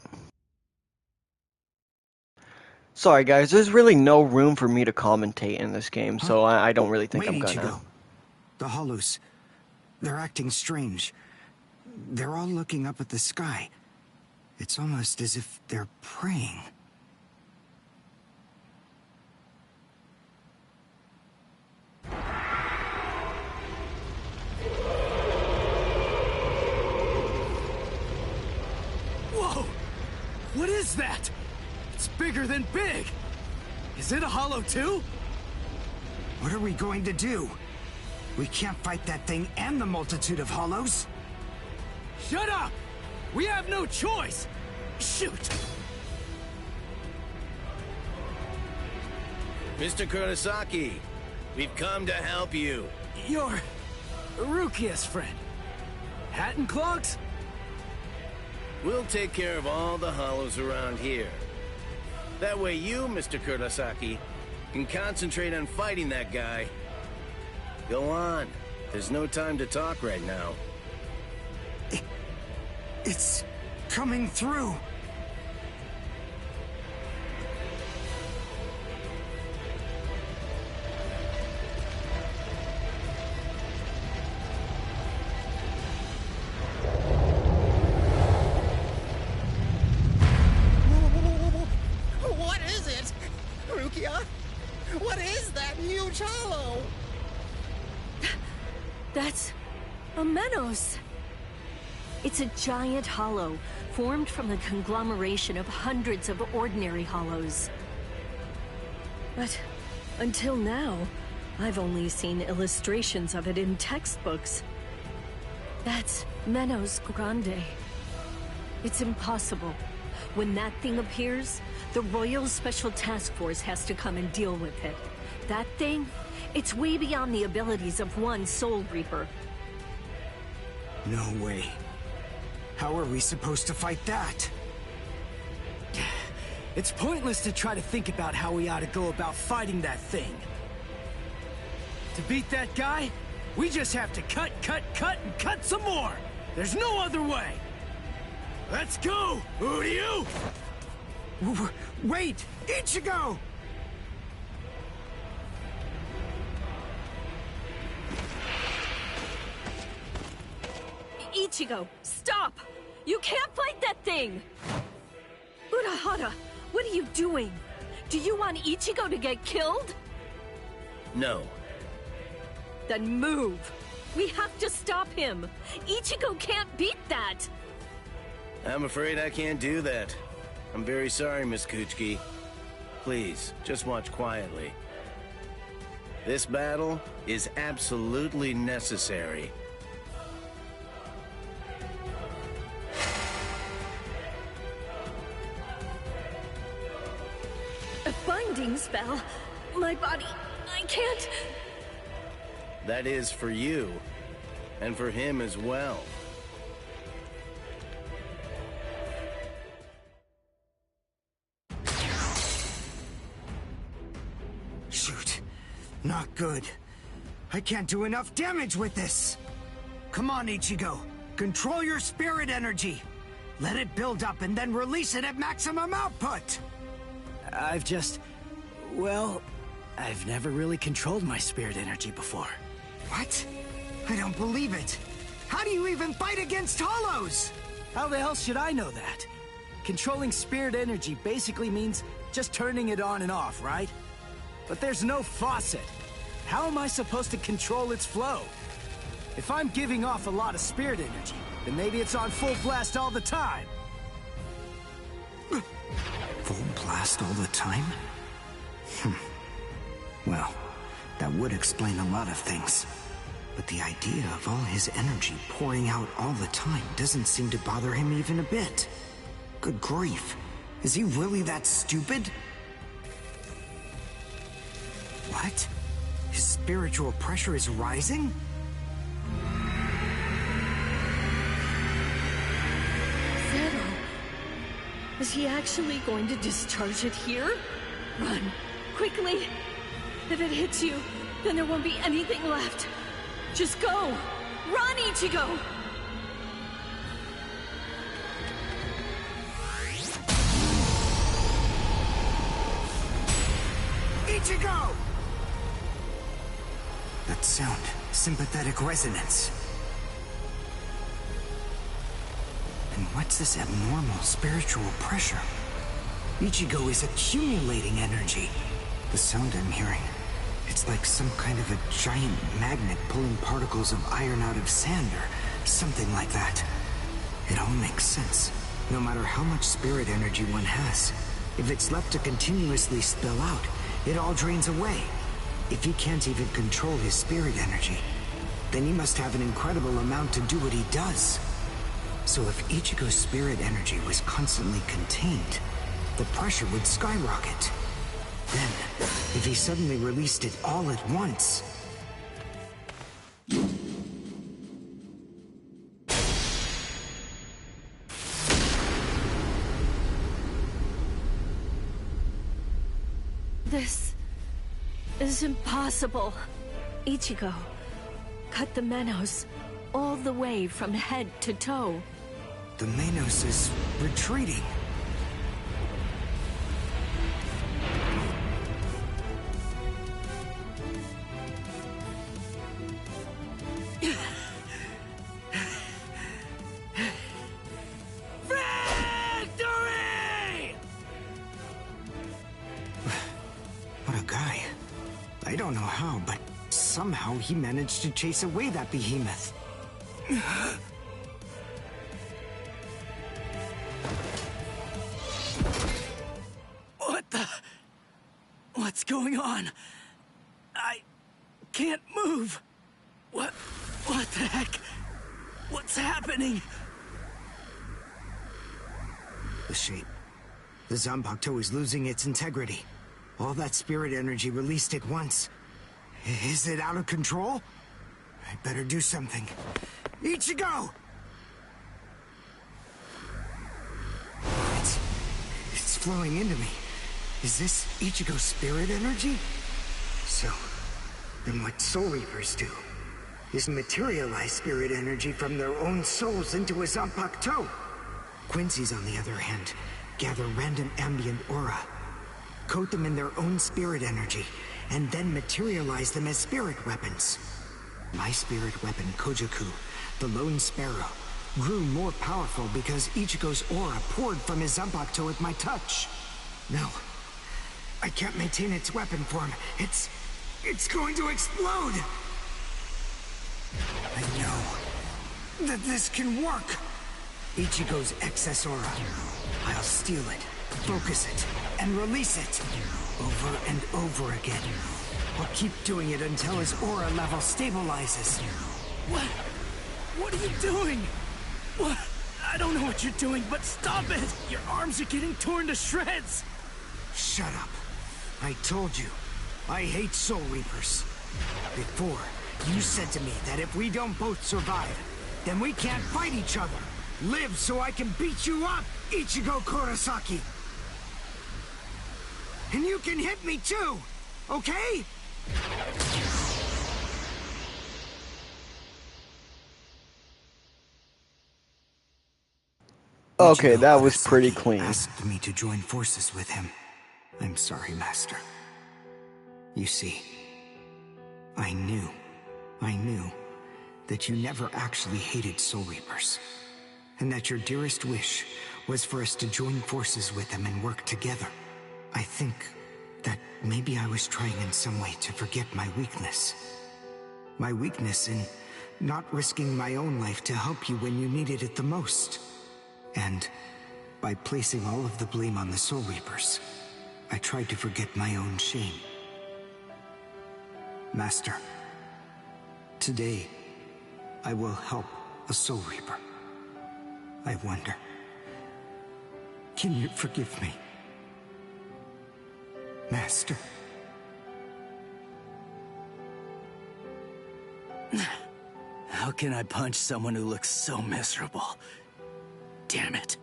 Sorry guys, there's really no room for me to commentate in this game, so I don't really think I'm gonna. Ichigo. The Hollows. They're acting strange. They're all looking up at the sky. It's almost as if they're praying. Whoa! What is that? It's bigger than big! Is it a hollow too? What are we going to do? We can't fight that thing and the multitude of hollows. Shut up! We have no choice! Shoot! Mr. Kurosaki, we've come to help you. You're Rukia's friend. Hat and clogs? We'll take care of all the hollows around here. That way you, Mr. Kurosaki, can concentrate on fighting that guy. Go on. There's no time to talk right now. It's coming through. What is it? Rukia? What is that huge hollow? That's a Menos. It's a giant hollow, formed from the conglomeration of hundreds of ordinary hollows. But until now, I've only seen illustrations of it in textbooks. That's Menos Grande. It's impossible. When that thing appears, the Royal Special Task Force has to come and deal with it. That thing, it's way beyond the abilities of one Soul Reaper. No way. How are we supposed to fight that? It's pointless to try to think about how we ought to go about fighting that thing. To beat that guy, we just have to cut, and cut some more! There's no other way! Let's go! Who do you? Wait! Ichigo! Ichigo, stop! You can't fight that thing! Urahara, what are you doing? Do you want Ichigo to get killed? No. Then move! We have to stop him! Ichigo can't beat that! I'm afraid I can't do that. I'm very sorry, Miss Kuchiki. Please, just watch quietly. This battle is absolutely necessary. A binding spell? My body... I can't... That is for you, and for him as well. Shoot. Not good. I can't do enough damage with this. Come on, Ichigo. Control your spirit energy. Let it build up and then release it at maximum output. Well, I've never really controlled my spirit energy before. What? I don't believe it. How do you even fight against hollows? How the hell should I know that? Controlling spirit energy basically means just turning it on and off, right? But there's no faucet. How am I supposed to control its flow? If I'm giving off a lot of spirit energy, then maybe it's on full blast all the time. Full last all the time? Well, that would explain a lot of things. But the idea of all his energy pouring out all the time doesn't seem to bother him even a bit. Good grief. Is he really that stupid? What? His spiritual pressure is rising? Zero. Is he actually going to discharge it here? Run. Quickly. If it hits you, then there won't be anything left. Just go. Run, Ichigo! Ichigo! That sound, sympathetic resonance. And what's this abnormal spiritual pressure? Ichigo is accumulating energy. The sound I'm hearing, it's like some kind of a giant magnet pulling particles of iron out of sand or something like that. It all makes sense. No matter how much spirit energy one has, if it's left to continuously spill out, it all drains away. If he can't even control his spirit energy, then he must have an incredible amount to do what he does. So if Ichigo's spirit energy was constantly contained, the pressure would skyrocket. Then, if he suddenly released it all at once... This is impossible. Ichigo, cut the Menos all the way from head to toe. The Menos is retreating. Somehow he managed to chase away that behemoth. What the... What's going on? I can't move. What the heck? What's happening? The shape. The Zanpakuto is losing its integrity. All that spirit energy released at once. Is it out of control? I better do something. Ichigo! It's flowing into me. Is this Ichigo's spirit energy? So, then what Soul Reapers do is materialize spirit energy from their own souls into a Zanpakuto. Quincy's, on the other hand, gather random ambient aura, coat them in their own spirit energy, and then materialize them as spirit weapons. My spirit weapon, Kojaku, the Lone Sparrow, grew more powerful because Ichigo's aura poured from his Zanpakuto at my touch. No, I can't maintain its weapon form. It's going to explode! I know that this can work! Ichigo's excess aura. I'll steal it, focus it, and release it. Over and over again. I'll keep doing it until his aura level stabilizes. What are you doing? What? I don't know what you're doing, but stop it! Your arms are getting torn to shreds! Shut up. I told you, I hate Soul Reapers. Before, you said to me that if we don't both survive, then we can't fight each other. Live so I can beat you up, Ichigo Kurosaki! And you can hit me too, okay? Okay, that was pretty clean. Asked me to join forces with him. I'm sorry, Master. You see, I knew that you never actually hated Soul Reapers, and that your dearest wish was for us to join forces with them and work together. I think that maybe I was trying in some way to forget my weakness. My weakness in not risking my own life to help you when you needed it the most. And By placing all of the blame on the Soul Reapers, I tried to forget my own shame. Master, today, I will help a Soul Reaper. I wonder, can you forgive me? Master. How can I punch someone who looks so miserable? Damn it.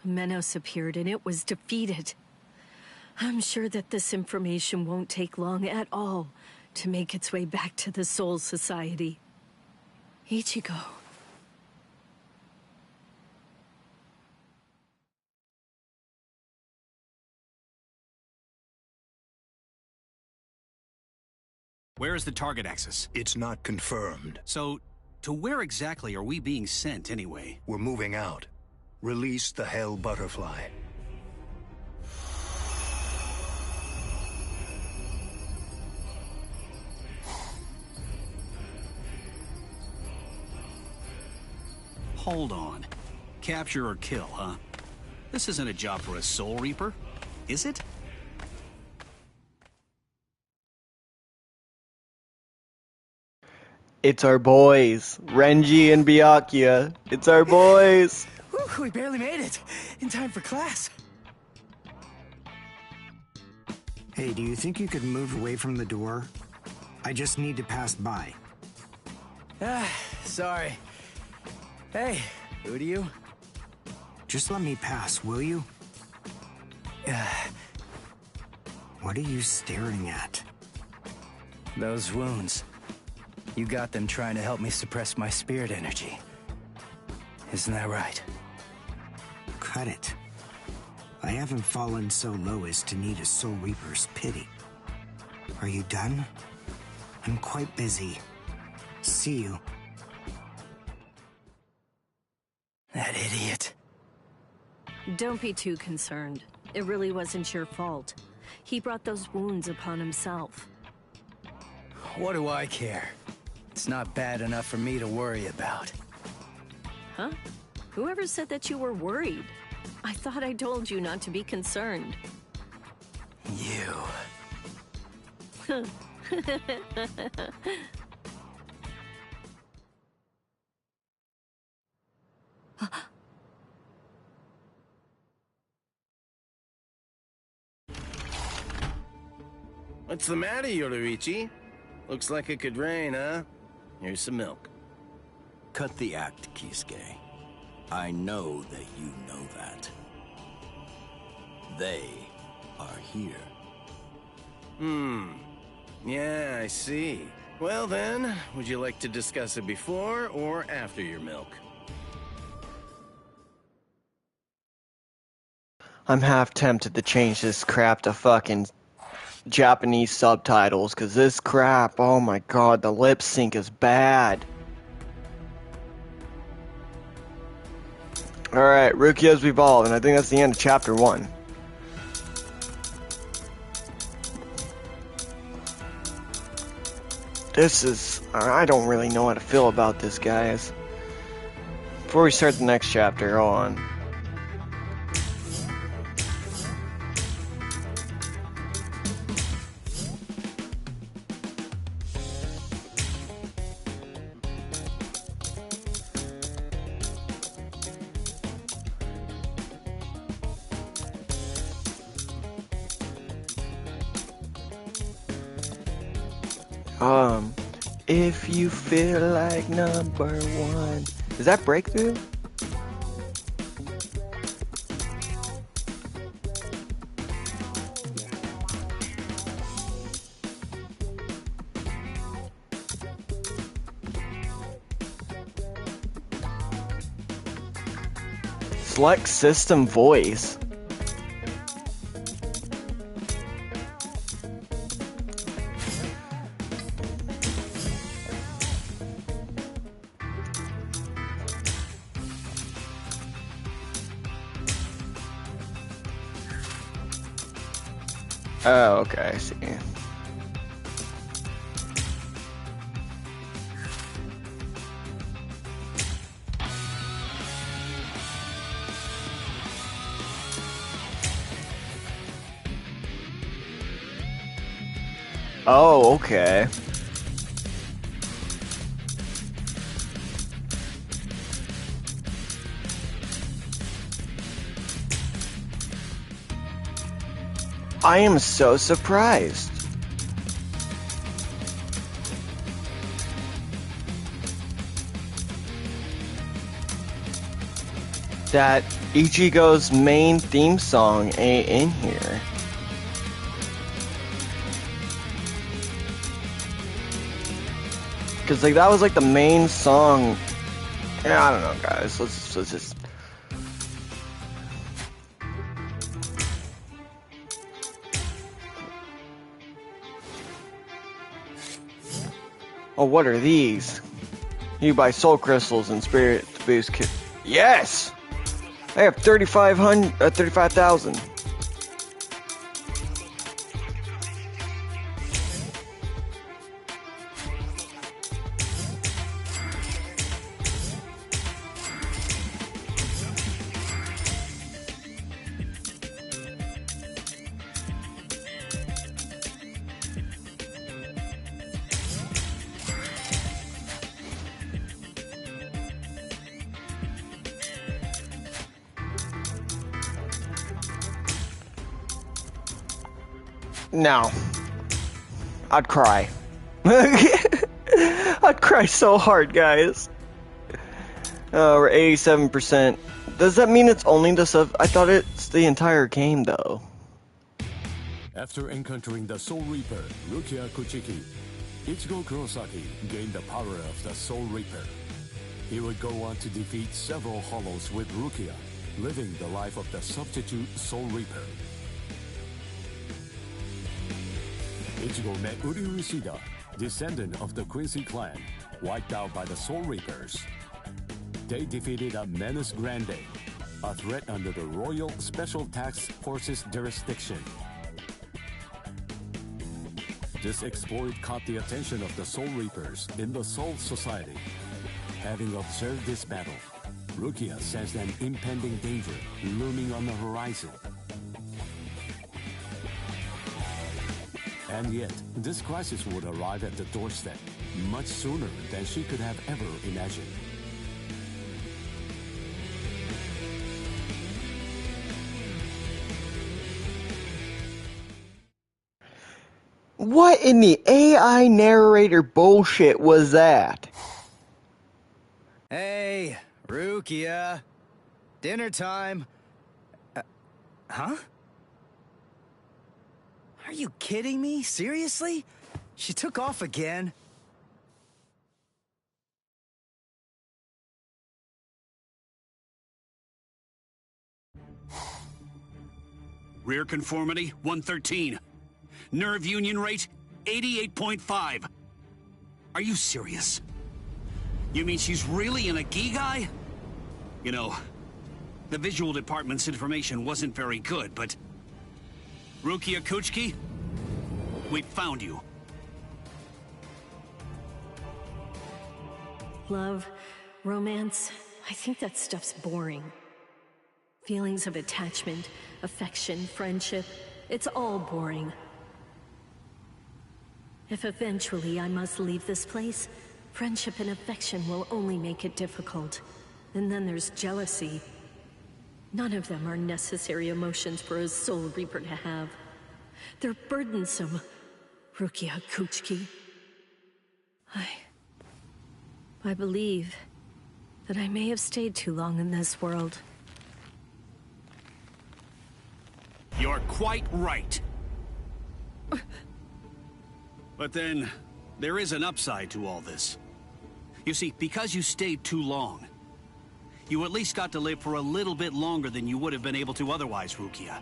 Menos appeared and it was defeated. I'm sure that this information won't take long at all to make its way back to the Soul Society. Ichigo. Where is the target axis? It's not confirmed. So, to where exactly are we being sent anyway? We're moving out. Release the Hell Butterfly. Hold on. Capture or kill, huh? This isn't a job for a Soul Reaper, is it? It's our boys, Renji and Byakuya. It's our boys. Whew, we barely made it. In time for class. Hey, do you think you could move away from the door? I just need to pass by. Sorry. Hey, who do you? Just let me pass, will you? What are you staring at? Those wounds. You got them trying to help me suppress my spirit energy. Isn't that right? Cut it. I haven't fallen so low as to need a Soul Reaper's pity. Are you done? I'm quite busy. See you. That idiot. Don't be too concerned. It really wasn't your fault. He brought those wounds upon himself. What do I care? It's not bad enough for me to worry about. Huh? Whoever said that you were worried? I thought I told you not to be concerned. You. What's the matter, Yoruichi? Looks like it could rain, huh? Here's some milk. Cut the act, Kisuke. I know that you know that. They are here. Yeah, I see. Well then, would you like to discuss it before or after your milk? I'm half tempted to change this crap to fucking Japanese subtitles, because this crap, oh my god, the lip sync is bad. Alright, Rukia's Evolved, and I think that's the end of chapter 1. This is... I don't really know how to feel about this, guys. Before we start the next chapter, hold on. If you feel like number one. Is that Breakthrough? Select system voice. Oh, okay, I see. Oh, okay. I am so surprised. That Ichigo's main theme song ain't in here. Cause like that was like the main song. Yeah, I don't know, guys. Let's just. Oh, what are these? You buy soul crystals and spirit to boost. Yes, I have 35,000. No. I'd cry. I'd cry so hard, guys. We're 87%. Does that mean it's only the sub? I thought it's the entire game, though. After encountering the Soul Reaper, Rukia Kuchiki, Ichigo Kurosaki gained the power of the Soul Reaper. He would go on to defeat several Hollows with Rukia, living the life of the substitute Soul Reaper. Ichigo met Uryu Ishida, descendant of the Quincy clan, wiped out by the Soul Reapers. They defeated a Menace Grande, a threat under the Royal Special Task Force's jurisdiction. This exploit caught the attention of the Soul Reapers in the Soul Society. Having observed this battle, Rukia sensed an impending danger looming on the horizon. And yet, this crisis would arrive at the doorstep much sooner than she could have ever imagined. What in the AI narrator bullshit was that? Hey, Rukia. Dinner time. Huh? Are you kidding me? Seriously? She took off again? Rear conformity, 113. Nerve union rate, 88.5. Are you serious? You mean she's really in a Gigai? You know, the visual department's information wasn't very good, but... Rukia Kuchiki, we found you. Love, romance, I think that stuff's boring. Feelings of attachment, affection, friendship, it's all boring. If eventually I must leave this place, friendship and affection will only make it difficult. And then there's jealousy. None of them are necessary emotions for a Soul Reaper to have. They're burdensome, Rukia Kuchiki. I believe that I may have stayed too long in this world. You're quite right. But then, there is an upside to all this. You see, because you stayed too long, you at least got to live for a little bit longer than you would have been able to otherwise, Rukia.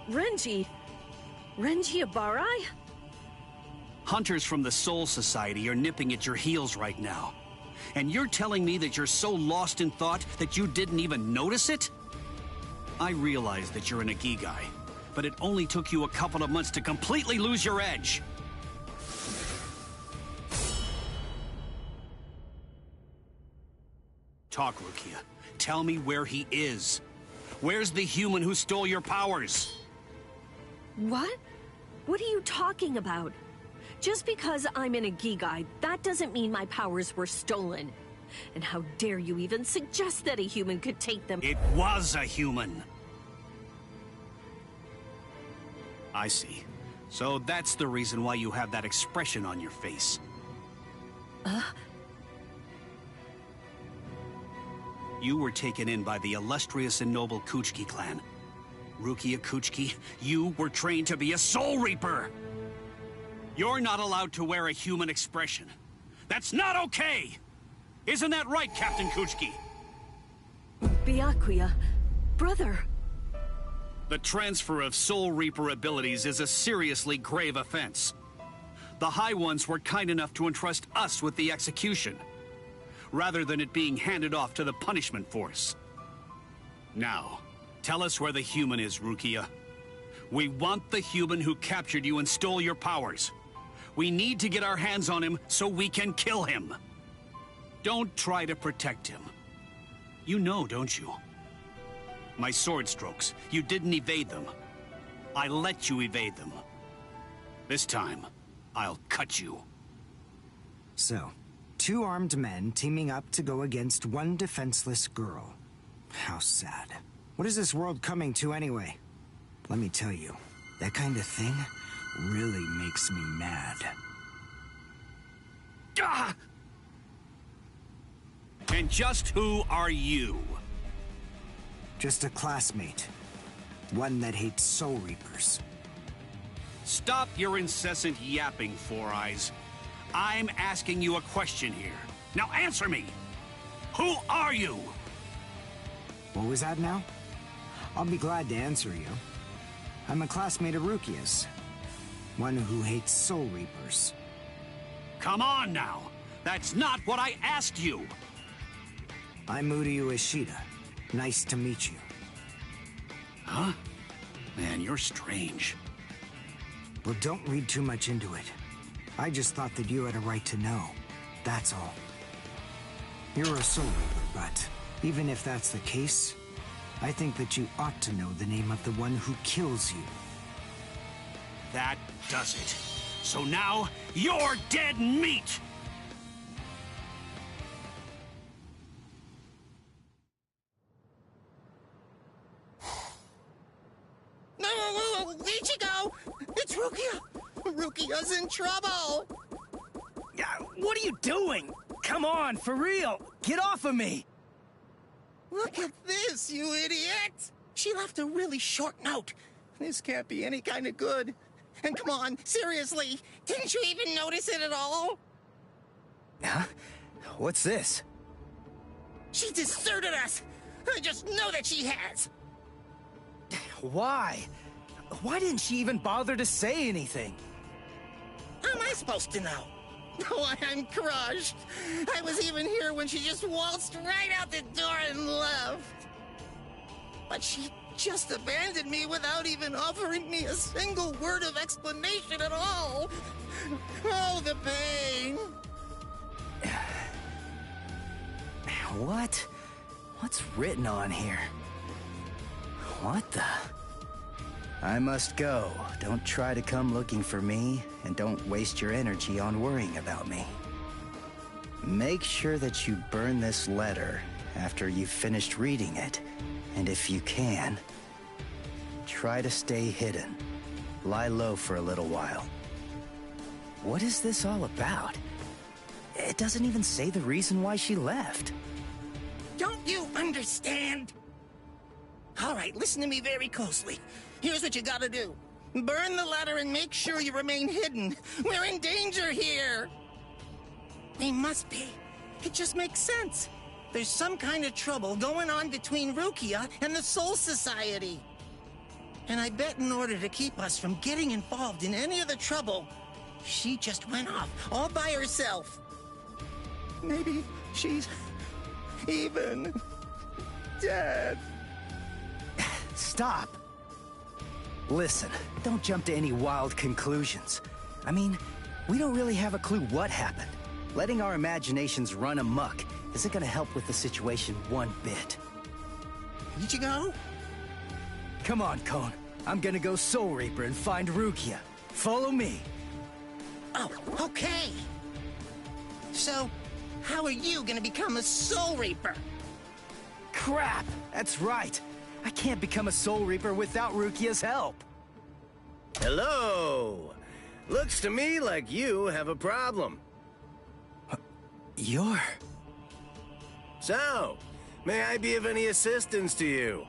Renji Abarai? Hunters from the Soul Society are nipping at your heels right now. And you're telling me that you're so lost in thought that you didn't even notice it? I realize that you're an Ikigai, but it only took you a couple of months to completely lose your edge. Talk, Rukia. Tell me where he is. Where's the human who stole your powers? What? What are you talking about? Just because I'm in a Gigai, that doesn't mean my powers were stolen. And how dare you even suggest that a human could take them? It was a human. I see. So that's the reason why you have that expression on your face. You were taken in by the illustrious and noble Kuchiki clan. Rukia Kuchiki, you were trained to be a Soul Reaper! You're not allowed to wear a human expression. That's not okay! Isn't that right, Captain Kuchiki? Byakuya, brother. The transfer of Soul Reaper abilities is a seriously grave offense. The High Ones were kind enough to entrust us with the execution, rather than it being handed off to the punishment force. Now, tell us where the human is, Rukia. We want the human who captured you and stole your powers. We need to get our hands on him so we can kill him. Don't try to protect him. You know, don't you? My sword strokes, you didn't evade them. I let you evade them. This time, I'll cut you. So, 2 armed men teaming up to go against 1 defenseless girl. How sad. What is this world coming to anyway? Let me tell you, that kind of thing really makes me mad. Ah! And just who are you? Just a classmate. One that hates Soul Reapers. Stop your incessant yapping, Four Eyes. I'm asking you a question here. Now answer me! Who are you? What was that now? I'll be glad to answer you. I'm a classmate of Rukia's. One who hates Soul Reapers. Come on now! That's not what I asked you! I'm Uryu Ishida. Nice to meet you. Huh? Man, you're strange. Well, don't read too much into it. I just thought that you had a right to know. That's all. You're a Soul Reaper, but even if that's the case, I think that you ought to know the name of the one who kills you. That does it. So now, you're dead meat! No, Ichigo! It's Rukia! Rukia's in trouble! What are you doing? Come on, for real! Get off of me! Look at this, you idiot! She left a really short note. This can't be any kind of good. And come on, seriously, didn't you even notice it at all? Huh? What's this? She deserted us! I just know that she has! Why? Why didn't she even bother to say anything? How am I supposed to know? Oh, I'm crushed. I was even here when she just waltzed right out the door and left. But she just abandoned me without even offering me a single word of explanation at all. Oh, the pain. What? What's written on here? What the? I must go. Don't try to come looking for me, and don't waste your energy on worrying about me. Make sure that you burn this letter after you've finished reading it, and if you can, try to stay hidden. Lie low for a little while. What is this all about? It doesn't even say the reason why she left. Don't you understand? All right, listen to me very closely. Here's what you gotta do. Burn the letter and make sure you remain hidden. We're in danger here. We must be. It just makes sense. There's some kind of trouble going on between Rukia and the Soul Society. And I bet in order to keep us from getting involved in any of the trouble, she just went off all by herself. Maybe she's even dead. Stop. Listen, don't jump to any wild conclusions. I mean, we don't really have a clue what happened. Letting our imaginations run amok isn't gonna help with the situation one bit. Ichigo? Come on, Cone. I'm gonna go Soul Reaper and find Rukia. Follow me. Oh, okay. So, how are you gonna become a Soul Reaper? Crap! That's right. I can't become a Soul Reaper without Rukia's help. Hello! Looks to me like you have a problem. You're... So, may I be of any assistance to you?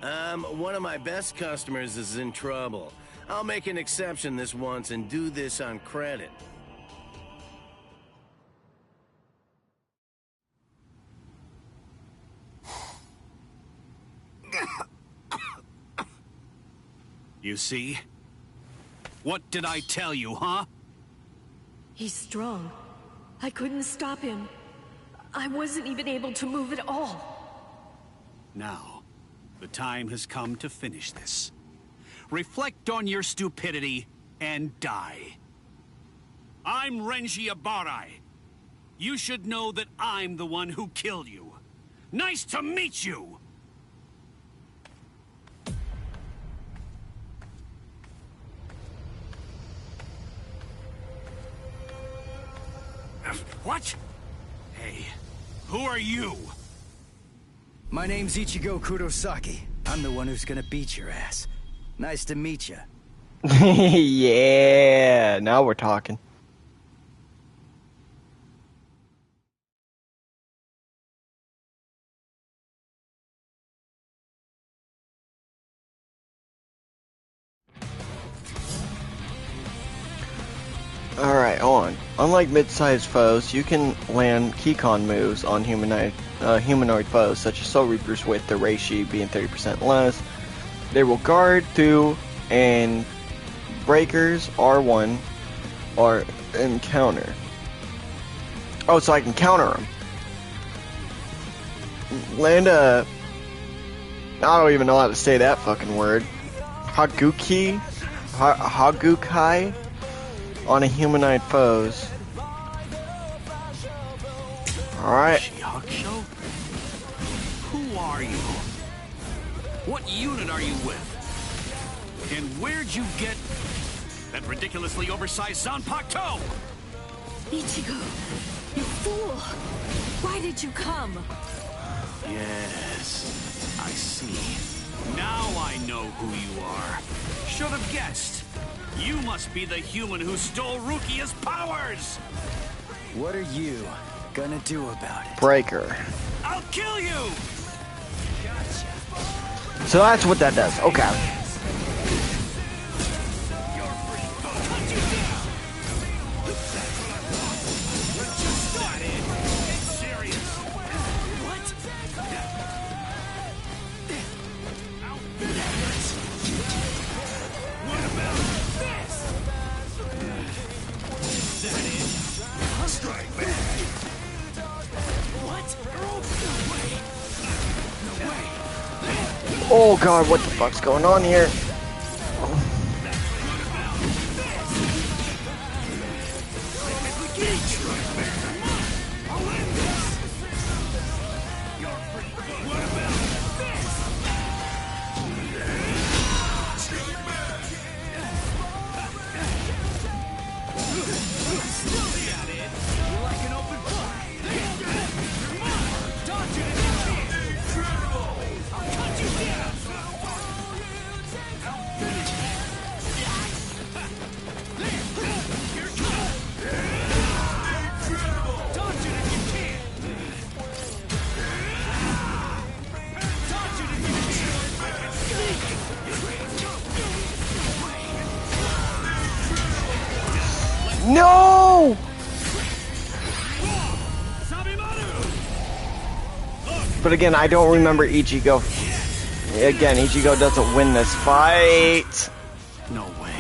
One of my best customers is in trouble. I'll make an exception this once and do this on credit. You see? What did I tell you, huh? He's strong. I couldn't stop him. I wasn't even able to move at all. Now, the time has come to finish this. Reflect on your stupidity and die. I'm Renji Abarai. You should know that I'm the one who killed you. Nice to meet you! What? Hey, who are you? My name's Ichigo Kurosaki. I'm the one who's gonna beat your ass. Nice to meet you. Yeah, now we're talking. Alright, on. Unlike mid-sized foes, you can land Keycon moves on humanoid foes, such as Soul Reapers with the Reishi being 30% less. They will guard through and breakers R1 or encounter. Oh, so I can counter them. Land a... I don't even know how to say that fucking word. Hagukai on a humanoid foes. Alright. Who are you? What unit are you with? And where'd you get that ridiculously oversized Zanpakuto? Ichigo, you fool! Why did you come? Yes, I see. Now I know who you are. Should have guessed. You must be the human who stole Rukia's powers! What are you gonna do about it? Breaker. I'll kill you! So that's what that does. Okay. Oh god, what the fuck's going on here? No! But again, I don't remember Ichigo. Again, Ichigo doesn't win this fight. No way.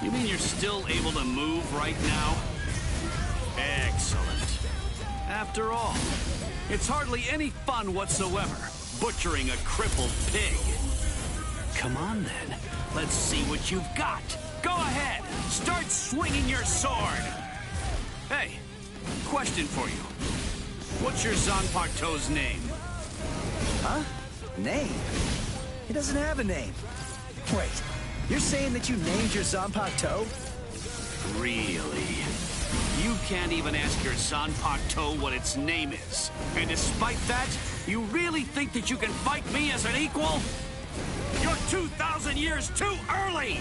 You mean you're still able to move right now? Excellent. After all, it's hardly any fun whatsoever, butchering a crippled pig. Come on then, let's see what you've got. Go ahead, start swinging your sword. Hey, question for you. What's your Zanpakuto's name? Huh? Name? He doesn't have a name. Wait, You're saying that you named your Zanpakuto? Really? You can't even ask your Zanpakuto what its name is. And despite that, you really think that you can fight me as an equal? You're 2,000 years too early!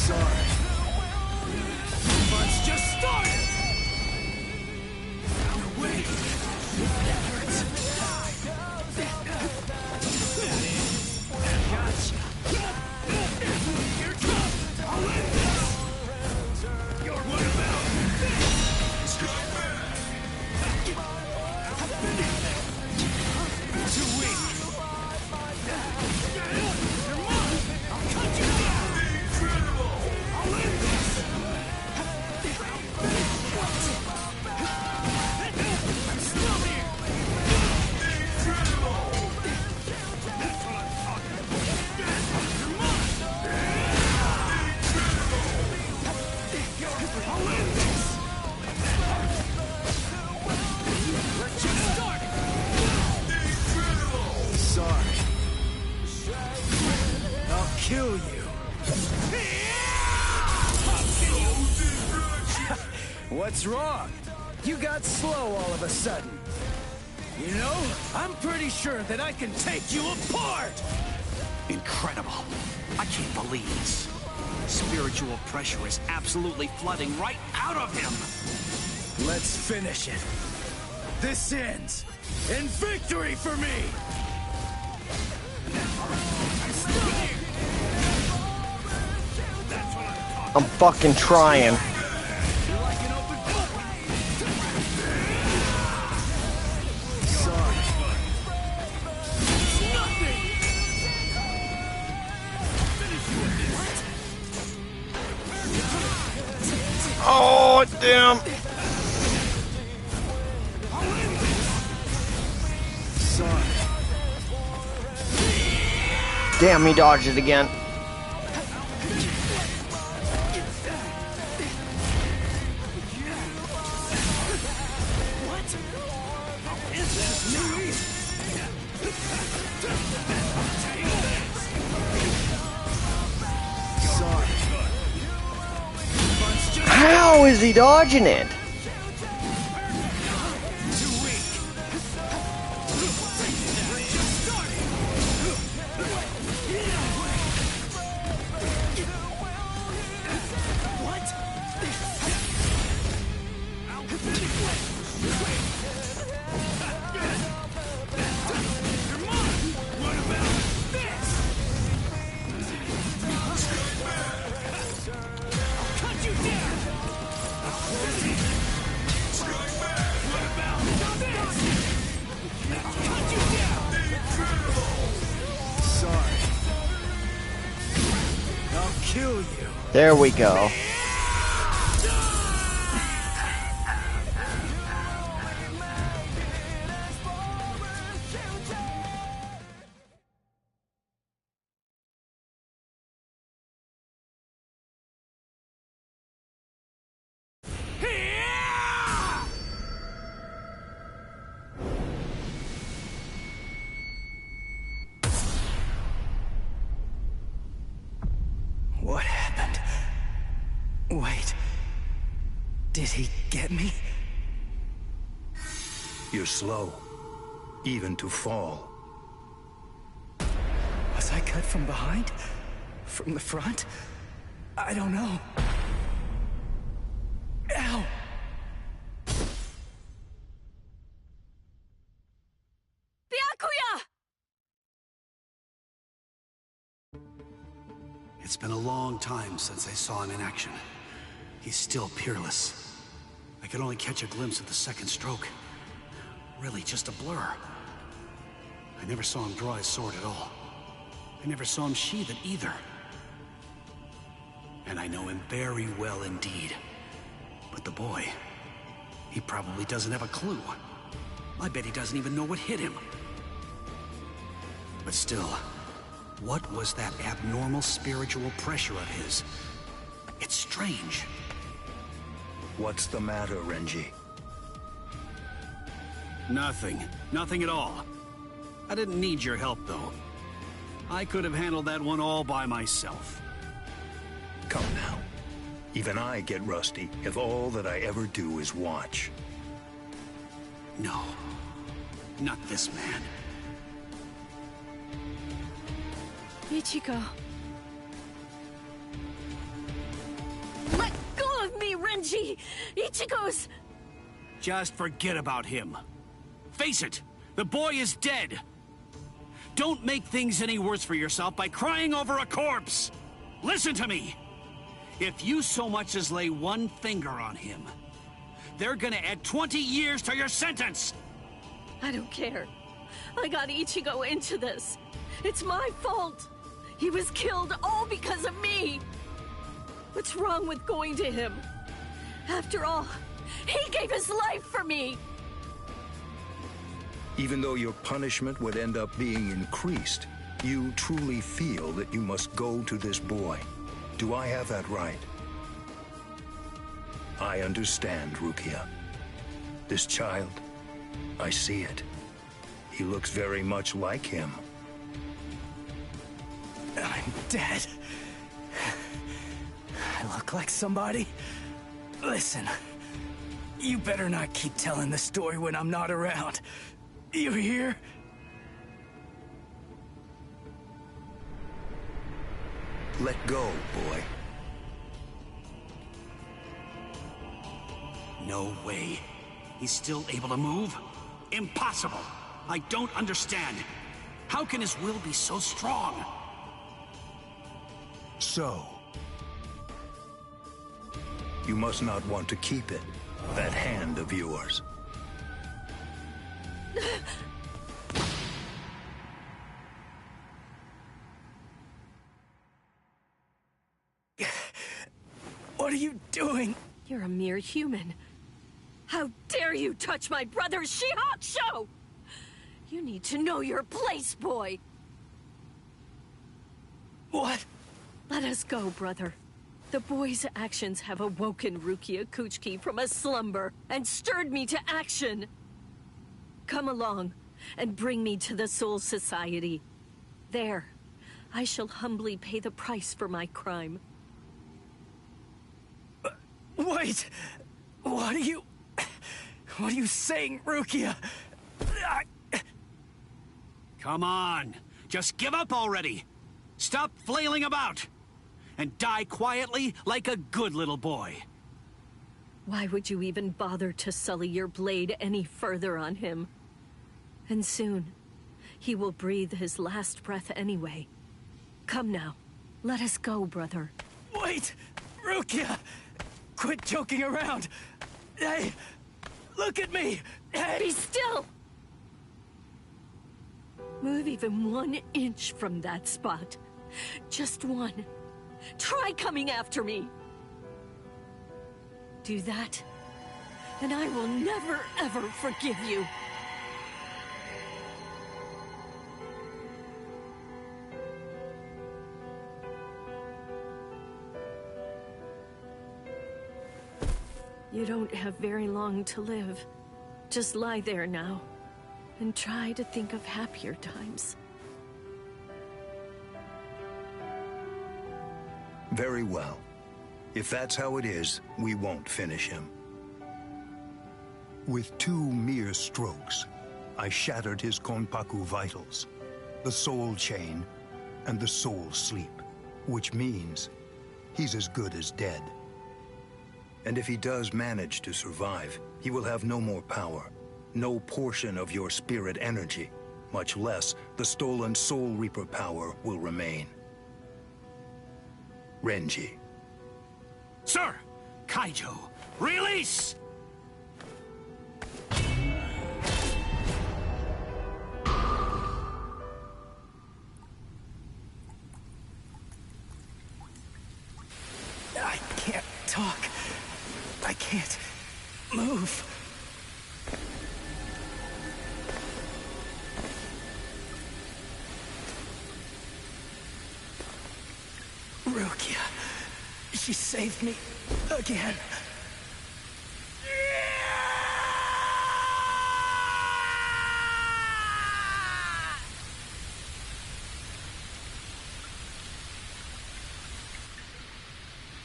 Sorry. Let's just start! No way! That hurts. Gotcha. Here it comes! I'll end this! You're what about this? Too weak. You're mine! I'll cut you down! I'll end this! I'm still here! That's what I'm talking about! You're mine! I'll end this! Let's just start! Sorry. I'll kill you. What's wrong? You got slow all of a sudden. You know, I'm pretty sure that I can take you apart! Incredible. I can't believe this. Spiritual pressure is absolutely flooding right out of him. Let's finish it. This ends in victory for me! I'm fucking trying. Oh, damn. Damn, he dodged it again. How is he dodging it? There we go. What happened? Wait. Did he get me? You're slow, even to fall. Was I cut from behind? From the front? I don't know. Ow! Byakuya! It's been a long time since I saw him in action. He's still peerless. I could only catch a glimpse of the second stroke. Really just a blur. I never saw him draw his sword at all. I never saw him sheath it either. And I know him very well indeed. But the boy, he probably doesn't have a clue. I bet he doesn't even know what hit him. But still, what was that abnormal spiritual pressure of his? It's strange. What's the matter, Renji? Nothing. Nothing at all. I didn't need your help, though. I could have handled that one all by myself. Come now. Even I get rusty if all that I ever do is watch. No. Not this man. Ichigo. Let go of me, Renji! Ichigo's... Just forget about him. Face it, the boy is dead. Don't make things any worse for yourself by crying over a corpse. Listen to me. If you so much as lay one finger on him, they're gonna add 20 years to your sentence. I don't care. I got Ichigo into this. It's my fault. He was killed all because of me. What's wrong with going to him? After all, he gave his life for me. Even though your punishment would end up being increased, you truly feel that you must go to this boy. Do I have that right? I understand, Rukia. This child, I see it. He looks very much like him. I'm dead. I look like somebody? Listen, you better not keep telling the story when I'm not around. You hear? Let go, boy. No way. He's still able to move? Impossible. I don't understand. How can his will be so strong? So, you must not want to keep it, that hand of yours. What are you doing? You're a mere human. How dare you touch my brother Shihakusho! You need to know your place, boy. What? Let us go, brother. The boy's actions have awoken Rukia Kuchiki from a slumber and stirred me to action. Come along and bring me to the Soul Society. There, I shall humbly pay the price for my crime. Wait! What are you saying, Rukia? Come on, just give up already. Stop flailing about and die quietly like a good little boy. Why would you even bother to sully your blade any further on him? And soon, he will breathe his last breath anyway. Come now, let us go, brother. Wait! Rukia! Quit joking around! Hey! Look at me! Hey! Be still! Move even 1 inch from that spot. Just one. Try coming after me. Do that, and I will never, ever forgive you. You don't have very long to live. Just lie there now, and try to think of happier times. Very well. If that's how it is, we won't finish him. With 2 mere strokes, I shattered his Konpaku vitals, the soul chain, and the soul sleep, which means he's as good as dead. And if he does manage to survive, he will have no more power, no portion of your spirit energy, much less the stolen Soul Reaper power will remain. Renji. Sir! Kaijo, release! I can't talk. I can't move. Rukia. She saved me again.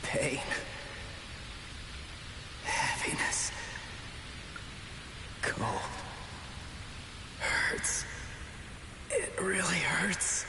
Pain. Heaviness. Cold. Hurts. It really hurts.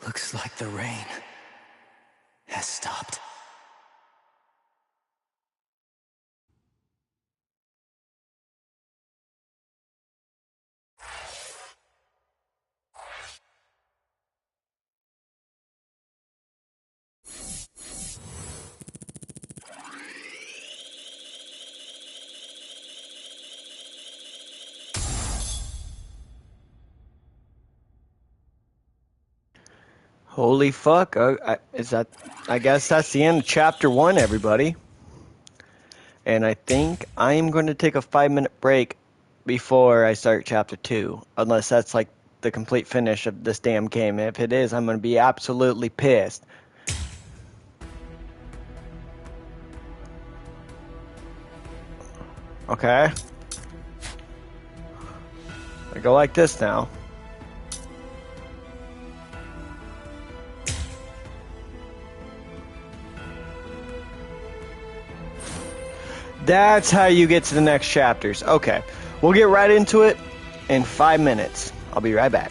Looks like the rain has stopped. Holy fuck! I guess that's the end of chapter 1, everybody. And I think I'm going to take a 5-minute break before I start chapter 2, unless that's like the complete finish of this damn game. If it is, I'm going to be absolutely pissed. Okay. I go like this now. That's how you get to the next chapters. Okay. We'll get right into it in 5 minutes. I'll be right back.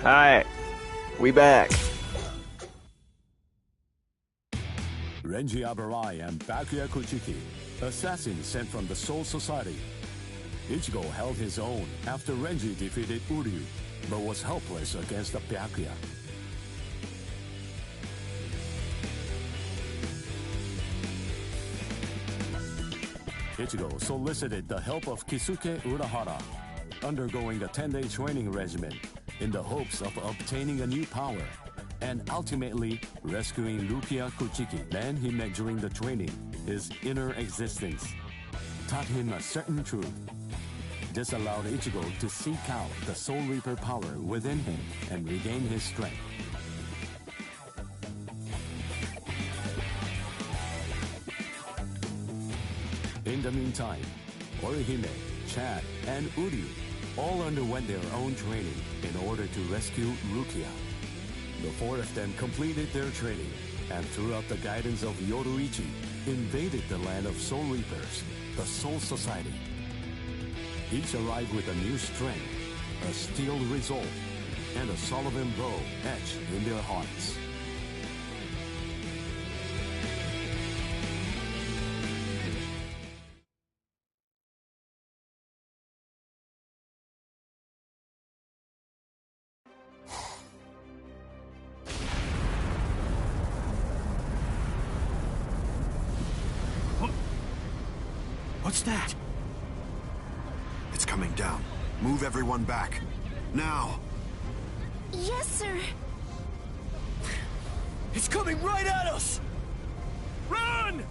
Alright, we back. Renji Abarai and Byakuya Kuchiki, assassins sent from the Soul Society. Ichigo held his own after Renji defeated Uryu, but was helpless against the Byakuya. Ichigo solicited the help of Kisuke Urahara, undergoing a 10-day training regimen in the hopes of obtaining a new power and ultimately rescuing Rukia Kuchiki. Man he met during the training, his inner existence, taught him a certain truth. This allowed Ichigo to seek out the Soul Reaper power within him and regain his strength. In the meantime, Orihime, Chad, and Uryu all underwent their own training in order to rescue Rukia. The four of them completed their training, and throughout the guidance of Yoruichi, invaded the land of Soul Reapers, the Soul Society. Each arrived with a new strength, a steel resolve, and a Sullivan bow etched in their hearts. What's that? It's coming down. Move everyone back. Now! Yes, sir. It's coming right at us! Run!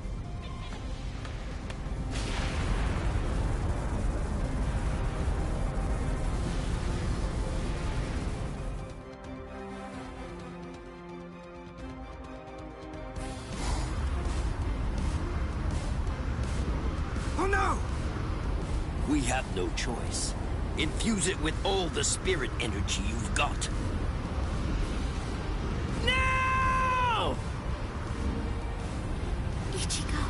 Oh no! We have no choice. Infuse it with all the spirit energy you've got. No! Ichigo.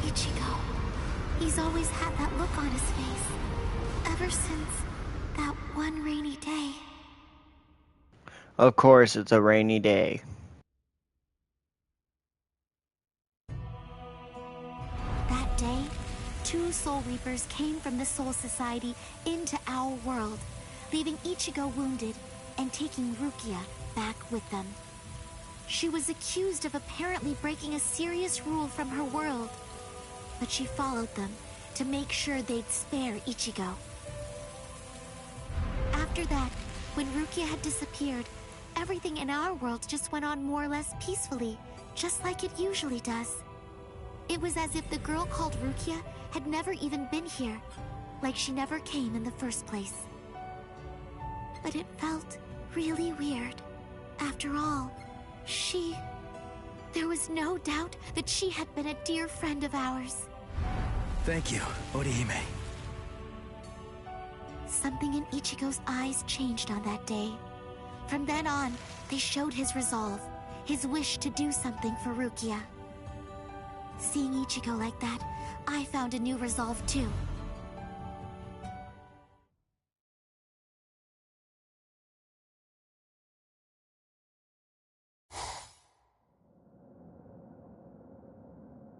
Ichigo. He's always had that look on his face. Ever since that one rainy day. Of course, it's a rainy day. That day, 2 Soul Reapers came from the Soul Society into our world, leaving Ichigo wounded and taking Rukia back with them. She was accused of apparently breaking a serious rule from her world, but she followed them to make sure they'd spare Ichigo. After that, when Rukia had disappeared, everything in our world just went on more or less peacefully, just like it usually does. It was as if the girl called Rukia had never even been here, like she never came in the first place. But it felt really weird. After all, there was no doubt that she had been a dear friend of ours. Thank you, Orihime. Something in Ichigo's eyes changed on that day. From then on, they showed his resolve, his wish to do something for Rukia. Seeing Ichigo like that, I found a new resolve too.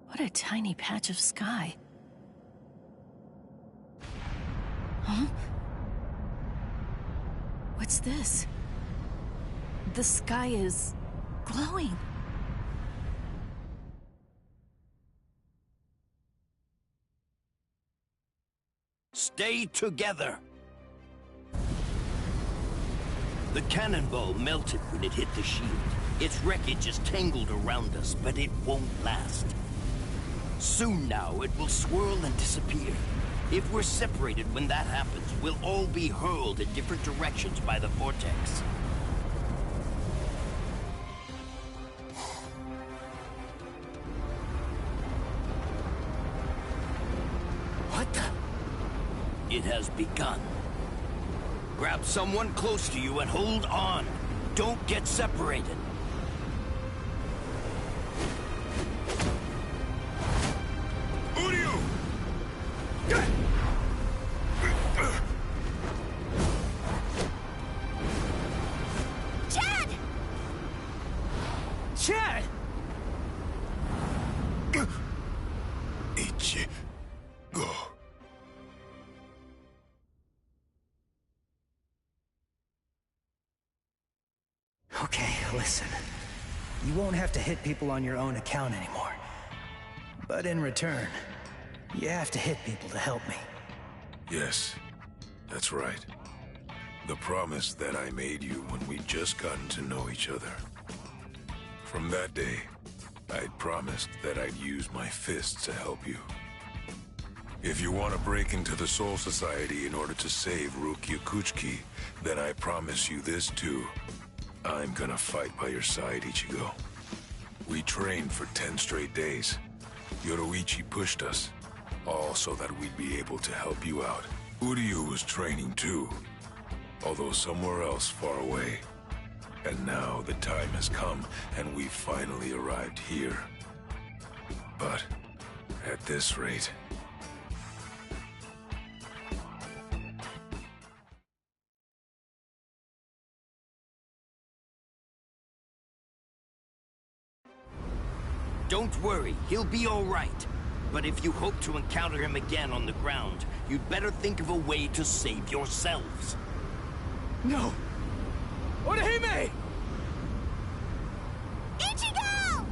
What a tiny patch of sky. Huh? What's this? The sky is glowing. Stay together. The cannonball melted when it hit the shield. Its wreckage is tangled around us, but it won't last. Soon now, it will swirl and disappear. If we're separated when that happens, we'll all be hurled in different directions by the vortex. What the? It has begun. Grab someone close to you and hold on. Don't get separated. Chad! Ichigo. Okay, listen. You won't have to hit people on your own account anymore. But in return, you have to hit people to help me. Yes, that's right. The promise that I made you when we'd just gotten to know each other. From that day, I'd promised that I'd use my fists to help you. If you want to break into the Soul Society in order to save Rukia Kuchiki, then I promise you this too. I'm gonna fight by your side, Ichigo. We trained for 10 straight days. Yoroichi pushed us, all so that we'd be able to help you out. Uryu was training too, although somewhere else far away. And now the time has come, and we've finally arrived here. But at this rate... Don't worry, he'll be all right. But if you hope to encounter him again on the ground, you'd better think of a way to save yourselves. No! Orihime! Ichigo!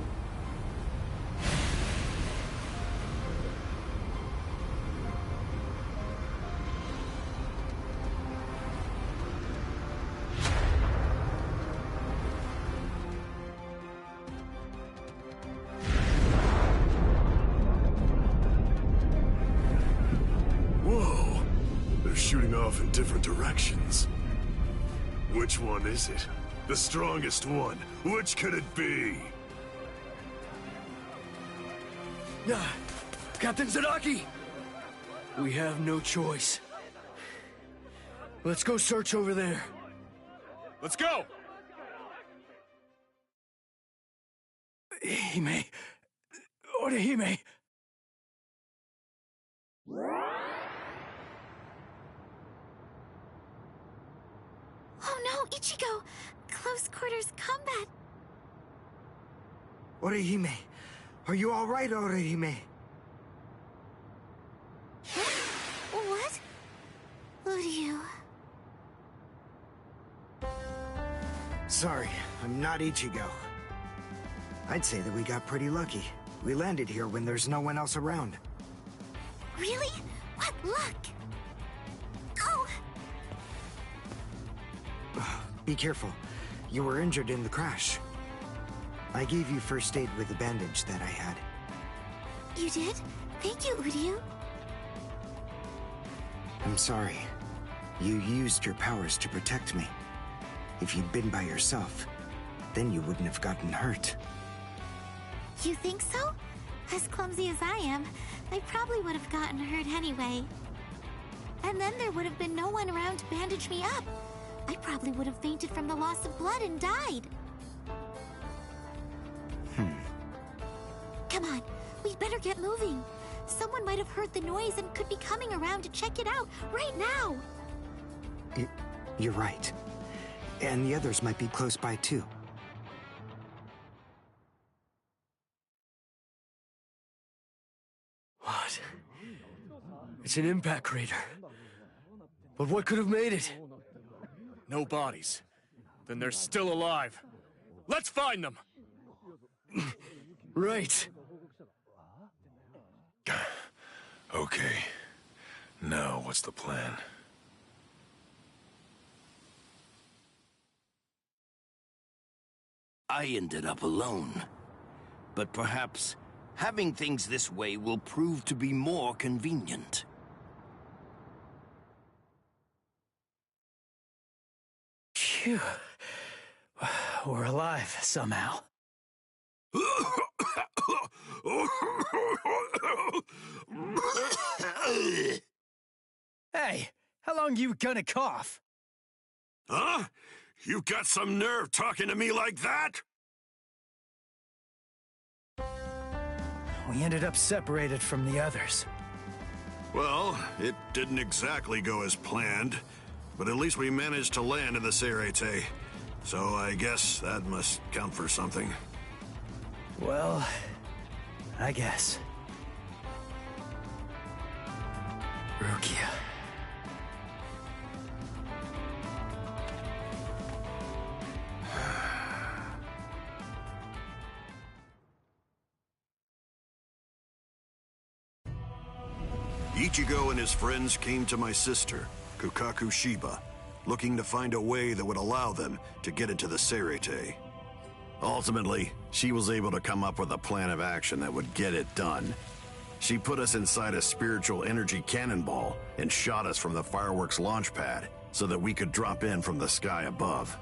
Whoa! They're shooting off in different directions. Which one is it? The strongest one. Which could it be? Captain Zaraki! We have no choice. Let's go search over there. Let's go! Hime... Orihime... Oh no, Ichigo! Close quarters combat! Orihime, are you all right, Orihime? What? Uryu... Sorry, I'm not Ichigo. I'd say that we got pretty lucky. We landed here when there's no one else around. Really? What luck? Oh! Be careful. You were injured in the crash. I gave you first aid with the bandage that I had. You did? Thank you, Uryu. I'm sorry. You used your powers to protect me. If you'd been by yourself, then you wouldn't have gotten hurt. You think so? As clumsy as I am, I probably would have gotten hurt anyway. And then there would have been no one around to bandage me up. I probably would have fainted from the loss of blood and died. Come on, we'd better get moving. Someone might have heard the noise and could be coming around to check it out right now. You're right. And the others might be close by too. What? It's an impact crater. But what could have made it? No bodies. Then they're still alive. Let's find them! Right. Okay. Now what's the plan? I ended up alone. But perhaps having things this way will prove to be more convenient. Phew. We're alive, somehow. Hey, how long you gonna cough? Huh? You got some nerve talking to me like that? We ended up separated from the others. Well, it didn't exactly go as planned, but at least we managed to land in the Serete, so I guess that must count for something. Well, I guess. Rukia. Ichigo and his friends came to my sister, Kukaku Shiba, looking to find a way that would allow them to get into the Serete. Ultimately, she was able to come up with a plan of action that would get it done. She put us inside a spiritual energy cannonball and shot us from the fireworks launch pad so that we could drop in from the sky above.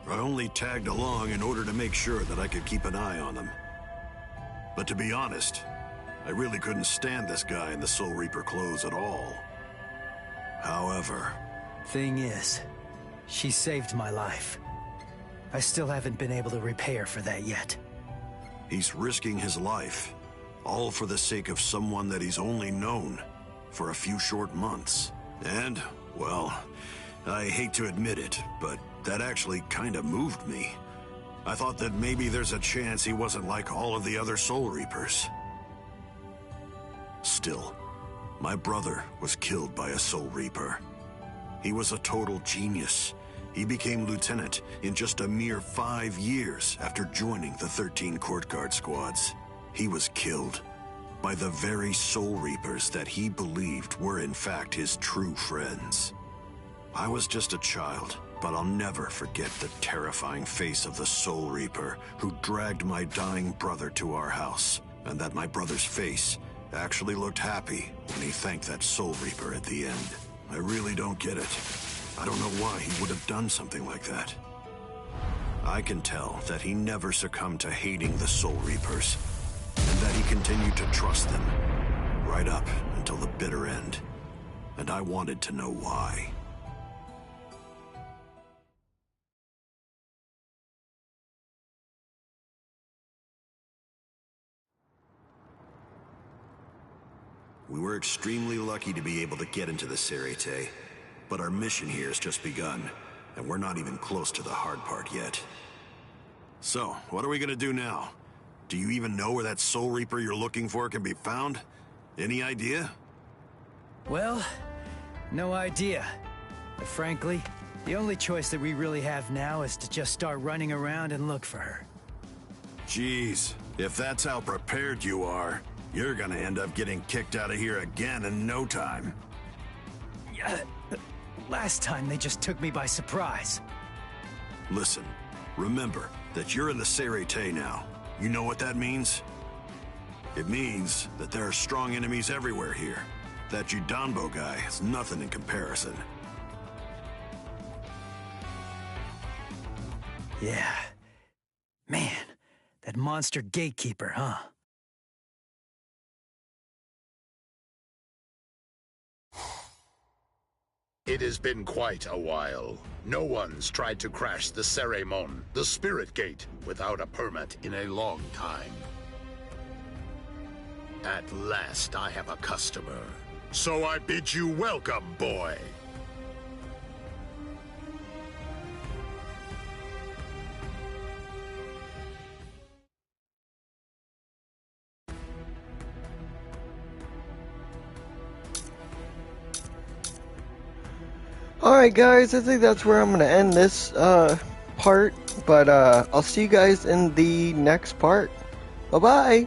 I only tagged along in order to make sure that I could keep an eye on them. But to be honest, I really couldn't stand this guy in the Soul Reaper clothes at all. However... Thing is, she saved my life. I still haven't been able to repay her for that yet. He's risking his life, all for the sake of someone that he's only known for a few short months. And, well, I hate to admit it, but that actually kind of moved me. I thought that maybe there's a chance he wasn't like all of the other Soul Reapers. Still, my brother was killed by a Soul Reaper. He was a total genius. He became lieutenant in just a mere 5 years after joining the 13 Court Guard squads. He was killed by the very Soul Reapers that he believed were in fact his true friends. I was just a child, but I'll never forget the terrifying face of the Soul Reaper who dragged my dying brother to our house, and that my brother's face actually looked happy when he thanked that Soul Reaper at the end. I really don't get it. I don't know why he would have done something like that. I can tell that he never succumbed to hating the Soul Reapers, and that he continued to trust them, right up until the bitter end. And I wanted to know why. We were extremely lucky to be able to get into the Serete, but our mission here has just begun, and we're not even close to the hard part yet. So, what are we gonna do now? Do you even know where that Soul Reaper you're looking for can be found? Any idea? Well, no idea. But frankly, the only choice that we really have now is to just start running around and look for her. Jeez, if that's how prepared you are, you're gonna end up getting kicked out of here again in no time. Last time they just took me by surprise. Listen, remember that you're in the Serete now. You know what that means? It means that there are strong enemies everywhere here. That Judanbo guy is nothing in comparison. Yeah. Man, that monster gatekeeper, huh? It has been quite a while. No one's tried to crash the Ceremon, the Spirit Gate, without a permit in a long time. At last I have a customer. So I bid you welcome, boy. Alright guys, I think that's where I'm going to end this part, but I'll see you guys in the next part. Bye-bye!